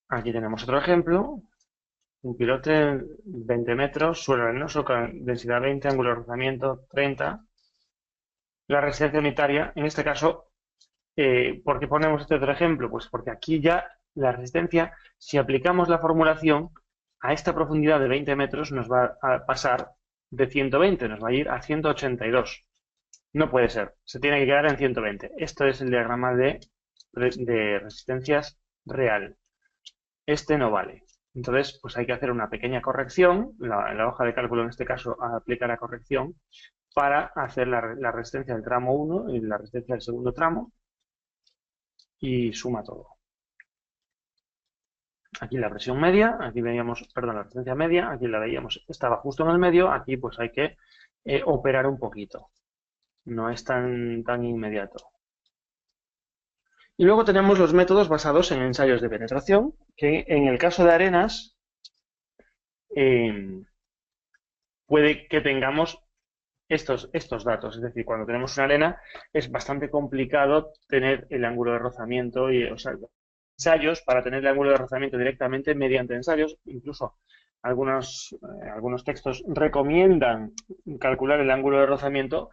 Aquí tenemos otro ejemplo. Un pilote 20 metros, suelo arenoso, con densidad 20, ángulo de rozamiento 30. La resistencia unitaria, en este caso, ¿por qué ponemos este otro ejemplo? Pues porque aquí ya la resistencia, si aplicamos la formulación, a esta profundidad de 20 metros nos va a pasar de 120, nos va a ir a 182. No puede ser, se tiene que quedar en 120. Esto es el diagrama de resistencias real. Este no vale. Entonces, pues hay que hacer una pequeña corrección. En la hoja de cálculo, en este caso, aplica la corrección para hacer la resistencia del tramo 1 y la resistencia del segundo tramo y suma todo. Aquí la presión media, aquí veíamos, perdón, la resistencia media, aquí la veíamos, estaba justo en el medio, aquí pues hay que operar un poquito. No es tan inmediato. Y luego tenemos los métodos basados en ensayos de penetración, que en el caso de arenas eh, puede que tengamos estos datos. Es decir, cuando tenemos una arena es bastante complicado tener el ángulo de rozamiento y, o sea, ensayos para tener el ángulo de rozamiento directamente mediante ensayos. Incluso algunos textos recomiendan calcular el ángulo de rozamiento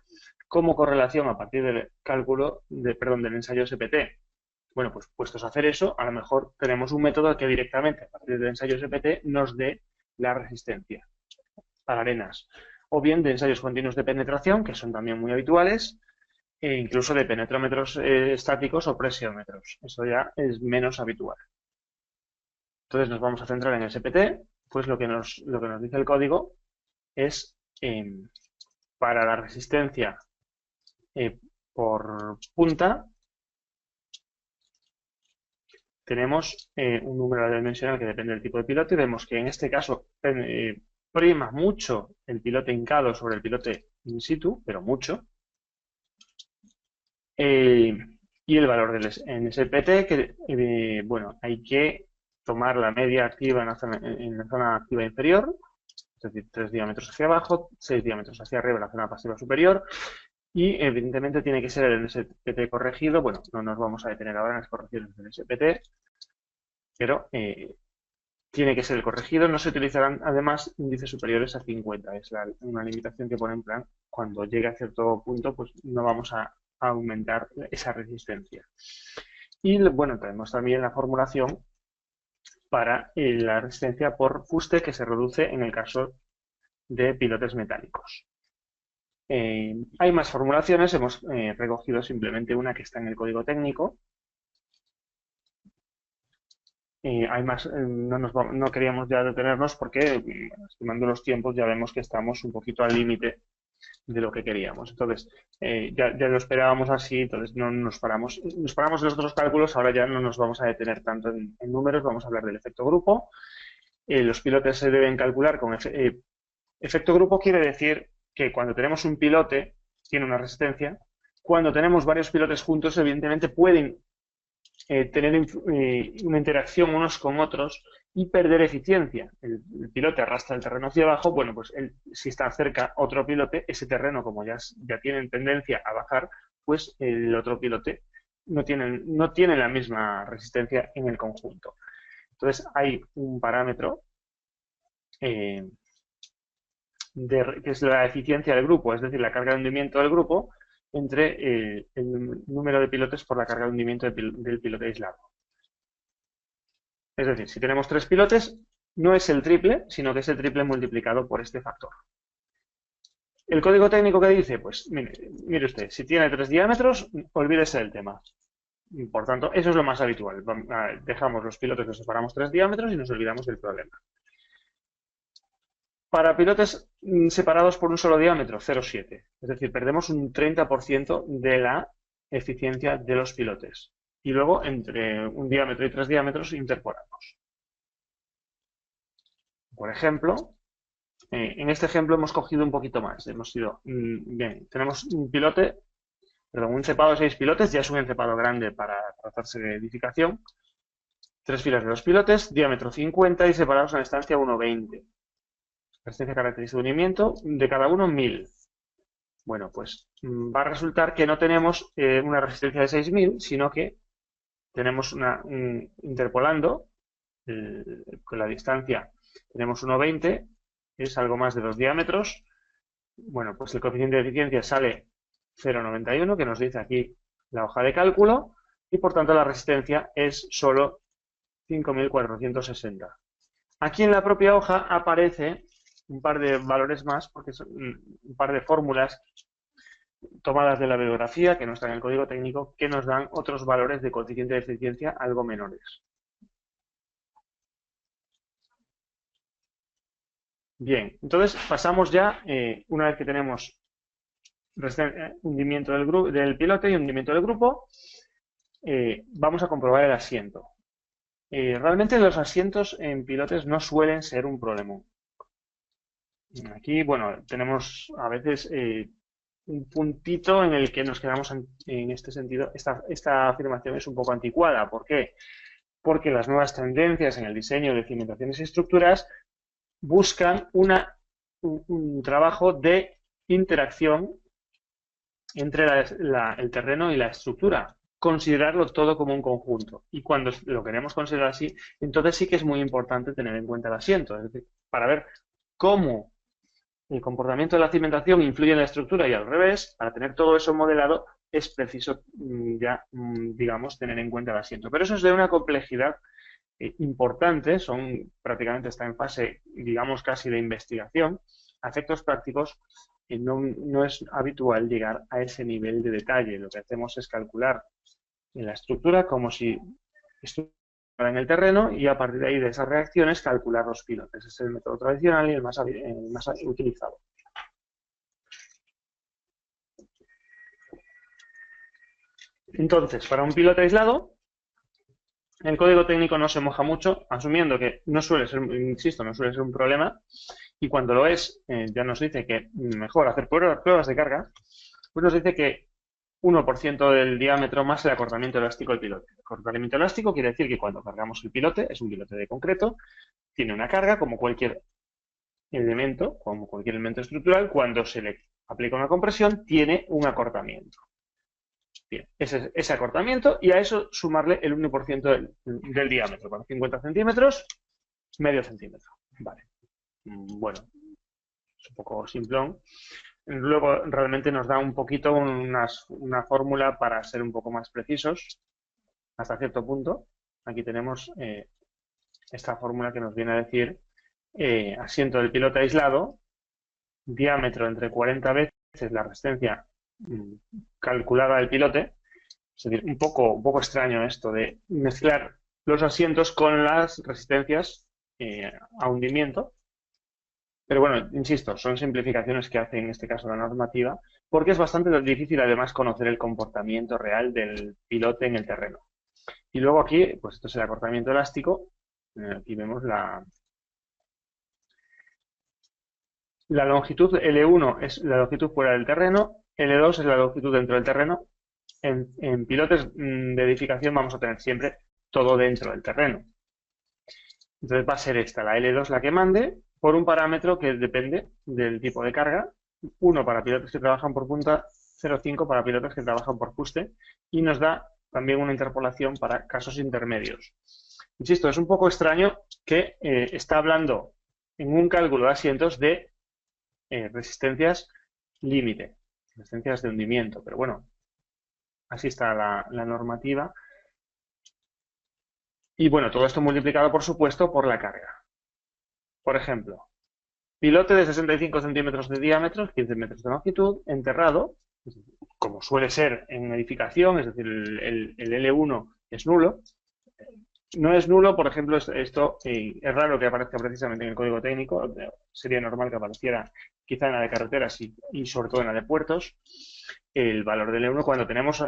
como correlación a partir del cálculo del ensayo SPT. Bueno, pues puestos a hacer eso, a lo mejor tenemos un método que directamente a partir del ensayo SPT nos dé la resistencia para arenas, o bien de ensayos continuos de penetración, que son también muy habituales, e incluso de penetrómetros estáticos o presiómetros. Eso ya es menos habitual. Entonces nos vamos a centrar en el SPT, pues lo que nos dice el código es para la resistencia por punta, tenemos un número dimensional que depende del tipo de pilote y vemos que en este caso prima mucho el pilote hincado sobre el pilote in situ, pero mucho. Y el valor del SPT, que bueno, hay que tomar la media activa en la zona activa inferior, es decir, 3 diámetros hacia abajo, 6 diámetros hacia arriba en la zona pasiva superior, y evidentemente tiene que ser el SPT corregido. Bueno, no nos vamos a detener ahora en las correcciones del SPT, pero tiene que ser el corregido. No se utilizarán además índices superiores a 50. Es una limitación que pone en plan, cuando llegue a cierto punto, pues no vamos a aumentar esa resistencia. Y bueno, tenemos también la formulación para la resistencia por fuste, que se reduce en el caso de pilotes metálicos. Hay más formulaciones, hemos recogido simplemente una que está en el código técnico. Hay más, no queríamos ya detenernos porque, estimando los tiempos, ya vemos que estamos un poquito al límite de lo que queríamos. Entonces, ya lo esperábamos así, entonces no nos paramos. Nos paramos en los otros cálculos, ahora ya no nos vamos a detener tanto en números, vamos a hablar del efecto grupo. Los pilotes se deben calcular con efecto grupo, quiere decir que cuando tenemos un pilote, tiene una resistencia. Cuando tenemos varios pilotes juntos, evidentemente pueden tener una interacción unos con otros y perder eficiencia. El pilote arrastra el terreno hacia abajo, bueno, pues si está cerca otro pilote, ese terreno, como ya tiene tendencia a bajar, pues el otro pilote no tiene la misma resistencia en el conjunto. Entonces hay un parámetro que es la eficiencia del grupo, es decir, la carga de hundimiento del grupo, entre el número de pilotes por la carga de hundimiento del pilote aislado. Es decir, si tenemos 3 pilotes, no es el triple, sino que es el triple multiplicado por este factor. ¿El código técnico qué dice? Pues mire usted, si tiene 3 diámetros, olvídese del tema. Por tanto, eso es lo más habitual. Dejamos los pilotes, los separamos 3 diámetros y nos olvidamos del problema. Para pilotes separados por un solo diámetro, 0,7. Es decir, perdemos un 30% de la eficiencia de los pilotes. Y luego, entre un diámetro y 3 diámetros, interpolamos. Por ejemplo, en este ejemplo hemos cogido un poquito más. Bien, tenemos un cepado de 6 pilotes, ya es un encepado grande para tratarse de edificación. 3 filas de 2 pilotes, diámetro 50 y separados en estancia 1,20. Resistencia característica de hundimiento de cada uno 1000. Bueno, pues va a resultar que no tenemos una resistencia de 6000, sino que tenemos interpolando con la distancia, tenemos 1,20, es algo más de 2 diámetros. Bueno, pues el coeficiente de eficiencia sale 0,91, que nos dice aquí la hoja de cálculo, y por tanto la resistencia es solo 5460. Aquí en la propia hoja aparece un par de valores más, porque son un par de fórmulas tomadas de la bibliografía, que no están en el código técnico, que nos dan otros valores de coeficiente de eficiencia algo menores. Bien, entonces pasamos ya, una vez que tenemos hundimiento del pilote y hundimiento del grupo, vamos a comprobar el asiento. Realmente los asientos en pilotes no suelen ser un problema. Aquí, bueno, tenemos a veces un puntito en el que nos quedamos en este sentido. Esta afirmación es un poco anticuada. ¿Por qué? Porque las nuevas tendencias en el diseño de cimentaciones y estructuras buscan un trabajo de interacción entre el terreno y la estructura, considerarlo todo como un conjunto. Y cuando lo queremos considerar así, entonces sí que es muy importante tener en cuenta el asiento, es decir, para ver cómo el comportamiento de la cimentación influye en la estructura y al revés, para tener todo eso modelado, es preciso ya, digamos, tener en cuenta el asiento. Pero eso es de una complejidad importante, prácticamente está en fase, digamos, casi de investigación. A efectos prácticos, no es habitual llegar a ese nivel de detalle. Lo que hacemos es calcular en la estructura como si estuviera en el terreno y a partir de ahí, de esas reacciones, calcular los pilotes. Ese es el método tradicional y el más utilizado. Entonces, para un pilote aislado, el código técnico no se moja mucho, asumiendo que no suele ser, insisto, no suele ser un problema, y cuando lo es, ya nos dice que mejor hacer pruebas de carga, pues nos dice que 1% del diámetro más el acortamiento elástico del pilote. El acortamiento elástico quiere decir que cuando cargamos el pilote, es un pilote de concreto, tiene una carga como cualquier elemento estructural, cuando se le aplica una compresión, tiene un acortamiento. Bien, ese acortamiento y a eso sumarle el 1% del diámetro. Para 50 centímetros, medio centímetro. Vale. Bueno, es un poco simplón. Luego realmente nos da un poquito una fórmula para ser un poco más precisos hasta cierto punto. Aquí tenemos esta fórmula que nos viene a decir asiento del pilote aislado, diámetro entre 40 veces la resistencia calculada del pilote. Es decir, un poco extraño esto de mezclar los asientos con las resistencias a hundimiento. Pero bueno, insisto, son simplificaciones que hace en este caso la normativa, porque es bastante difícil además conocer el comportamiento real del pilote en el terreno. Y luego aquí, pues esto es el acortamiento elástico. Aquí vemos la longitud. L1 es la longitud fuera del terreno, L2 es la longitud dentro del terreno. En pilotes de edificación vamos a tener siempre todo dentro del terreno. Entonces va a ser esta, la L2 la que mande, por un parámetro que depende del tipo de carga. 1 para pilotos que trabajan por punta, 0,5 para pilotos que trabajan por fuste, y nos da también una interpolación para casos intermedios. Insisto, es un poco extraño que está hablando en un cálculo de asientos de resistencias límite, resistencias de hundimiento, pero bueno, así está la normativa. Y bueno, todo esto multiplicado, por supuesto, por la carga. Por ejemplo, pilote de 65 centímetros de diámetro, 15 metros de longitud, enterrado, como suele ser en edificación, es decir, el L1 es nulo. No es nulo, por ejemplo, esto es raro que aparezca precisamente en el código técnico, sería normal que apareciera quizá en la de carreteras y sobre todo en la de puertos, el valor del L1 cuando tenemos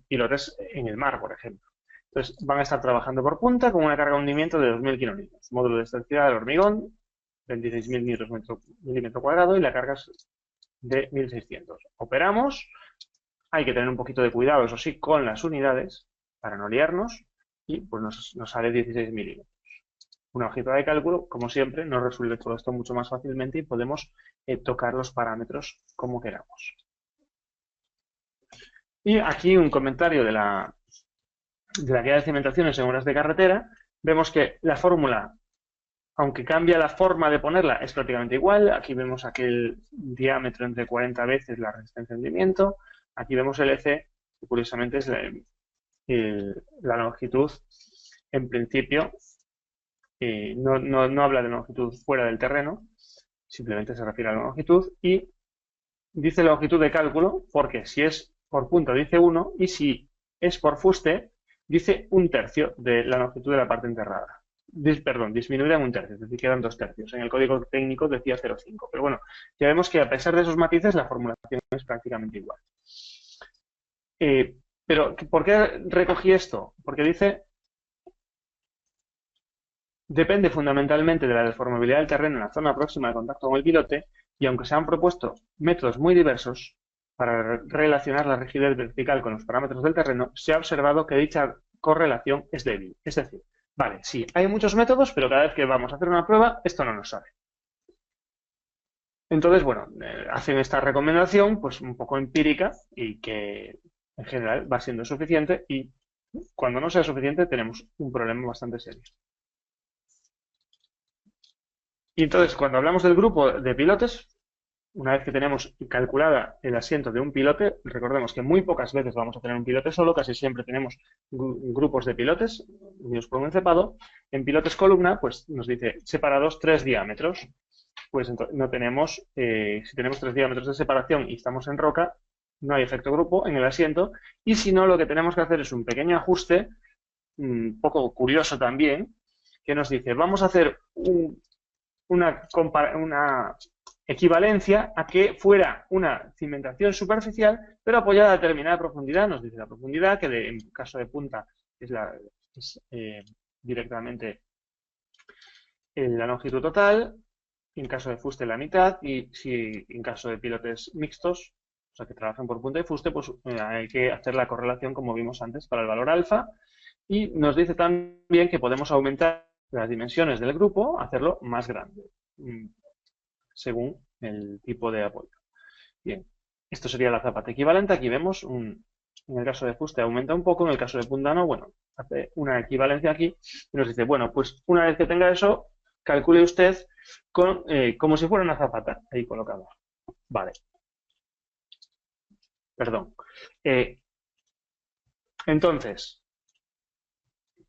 pilotes en el mar, por ejemplo. Entonces, van a estar trabajando por punta con una carga de hundimiento de 2.000 kilonewtons. Módulo de elasticidad del hormigón, 26.000 milímetro cuadrado y la carga es de 1.600. Operamos, hay que tener un poquito de cuidado, eso sí, con las unidades para no liarnos y pues nos sale 16 milímetros. Una hojita de cálculo, como siempre, nos resuelve todo esto mucho más fácilmente y podemos tocar los parámetros como queramos. Y aquí un comentario de la guía de cimentaciones en obras de carretera. Vemos que la fórmula, aunque cambia la forma de ponerla, es prácticamente igual. Aquí vemos aquel diámetro entre 40 veces la resistencia de hundimiento. Aquí vemos el EC, que curiosamente es la longitud, en principio, no habla de longitud fuera del terreno, simplemente se refiere a la longitud y dice longitud de cálculo porque si es por punta dice 1 y si es por fuste dice 1/3 de la longitud de la parte enterrada. Perdón, disminuida en 1/3, es decir, quedan 2/3. En el código técnico decía 0,5, pero bueno, ya vemos que a pesar de esos matices la formulación es prácticamente igual. Pero, ¿por qué recogí esto? Porque dice, depende fundamentalmente de la deformabilidad del terreno en la zona próxima de contacto con el pilote y aunque se han propuesto métodos muy diversos para relacionar la rigidez vertical con los parámetros del terreno, se ha observado que dicha correlación es débil. Es decir, vale, sí, hay muchos métodos, pero cada vez que vamos a hacer una prueba, esto no nos sale. Entonces, bueno, hacen esta recomendación pues un poco empírica y que en general va siendo suficiente y cuando no sea suficiente tenemos un problema bastante serio. Y entonces, cuando hablamos del grupo de pilotes, una vez que tenemos calculada el asiento de un pilote, recordemos que muy pocas veces vamos a tener un pilote solo, casi siempre tenemos grupos de pilotes unidos por un encepado. En pilotes columna, pues nos dice separados 3 diámetros. Pues no tenemos, si tenemos 3 diámetros de separación y estamos en roca, no hay efecto grupo en el asiento. Y si no, lo que tenemos que hacer es un pequeño ajuste, un poco curioso también, que nos dice, vamos a hacer una equivalencia a que fuera una cimentación superficial, pero apoyada a determinada profundidad. Nos dice la profundidad, que en caso de punta es directamente la longitud total, en caso de fuste la mitad, y si en caso de pilotes mixtos, o sea que trabajan por punta y fuste, pues hay que hacer la correlación como vimos antes para el valor alfa. Y nos dice también que podemos aumentar las dimensiones del grupo, hacerlo más grande, según el tipo de apoyo. Bien, esto sería la zapata equivalente. Aquí vemos, en el caso de fuste aumenta un poco, en el caso de punta no, bueno, hace una equivalencia aquí y nos dice, bueno, pues una vez que tenga eso, calcule usted como si fuera una zapata ahí colocada. Vale. Perdón. Entonces,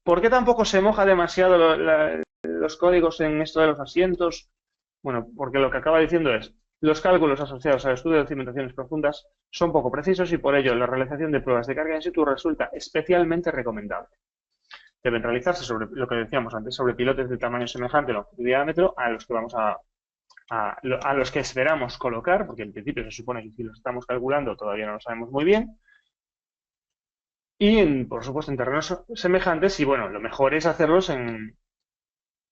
¿por qué tampoco se moja demasiado los códigos en esto de los asientos? Bueno, porque lo que acaba diciendo es, los cálculos asociados al estudio de cimentaciones profundas son poco precisos y por ello la realización de pruebas de carga in situ resulta especialmente recomendable. Deben realizarse sobre lo que decíamos antes, sobre pilotes de tamaño semejante, longitud y diámetro, a los que vamos a los que esperamos colocar, porque en principio se supone que si los estamos calculando todavía no lo sabemos muy bien. Y, por supuesto, en terrenos semejantes, y bueno, lo mejor es hacerlos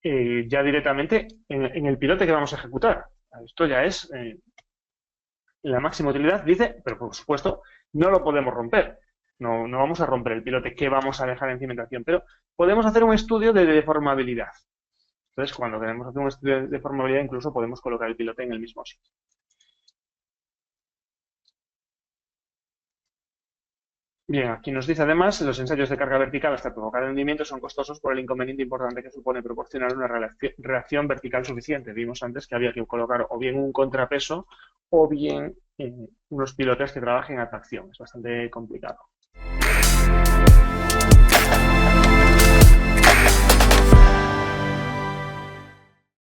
ya directamente en el pilote que vamos a ejecutar. Esto ya es la máxima utilidad, dice, pero por supuesto no lo podemos romper. No vamos a romper el pilote que vamos a dejar en cimentación, pero podemos hacer un estudio de deformabilidad. Entonces, cuando queremos hacer un estudio de deformabilidad, incluso podemos colocar el pilote en el mismo sitio. Bien, aquí nos dice además, los ensayos de carga vertical hasta provocar el hundimiento son costosos por el inconveniente importante que supone proporcionar una reacción vertical suficiente. Vimos antes que había que colocar o bien un contrapeso o bien unos pilotes que trabajen a tracción. Es bastante complicado.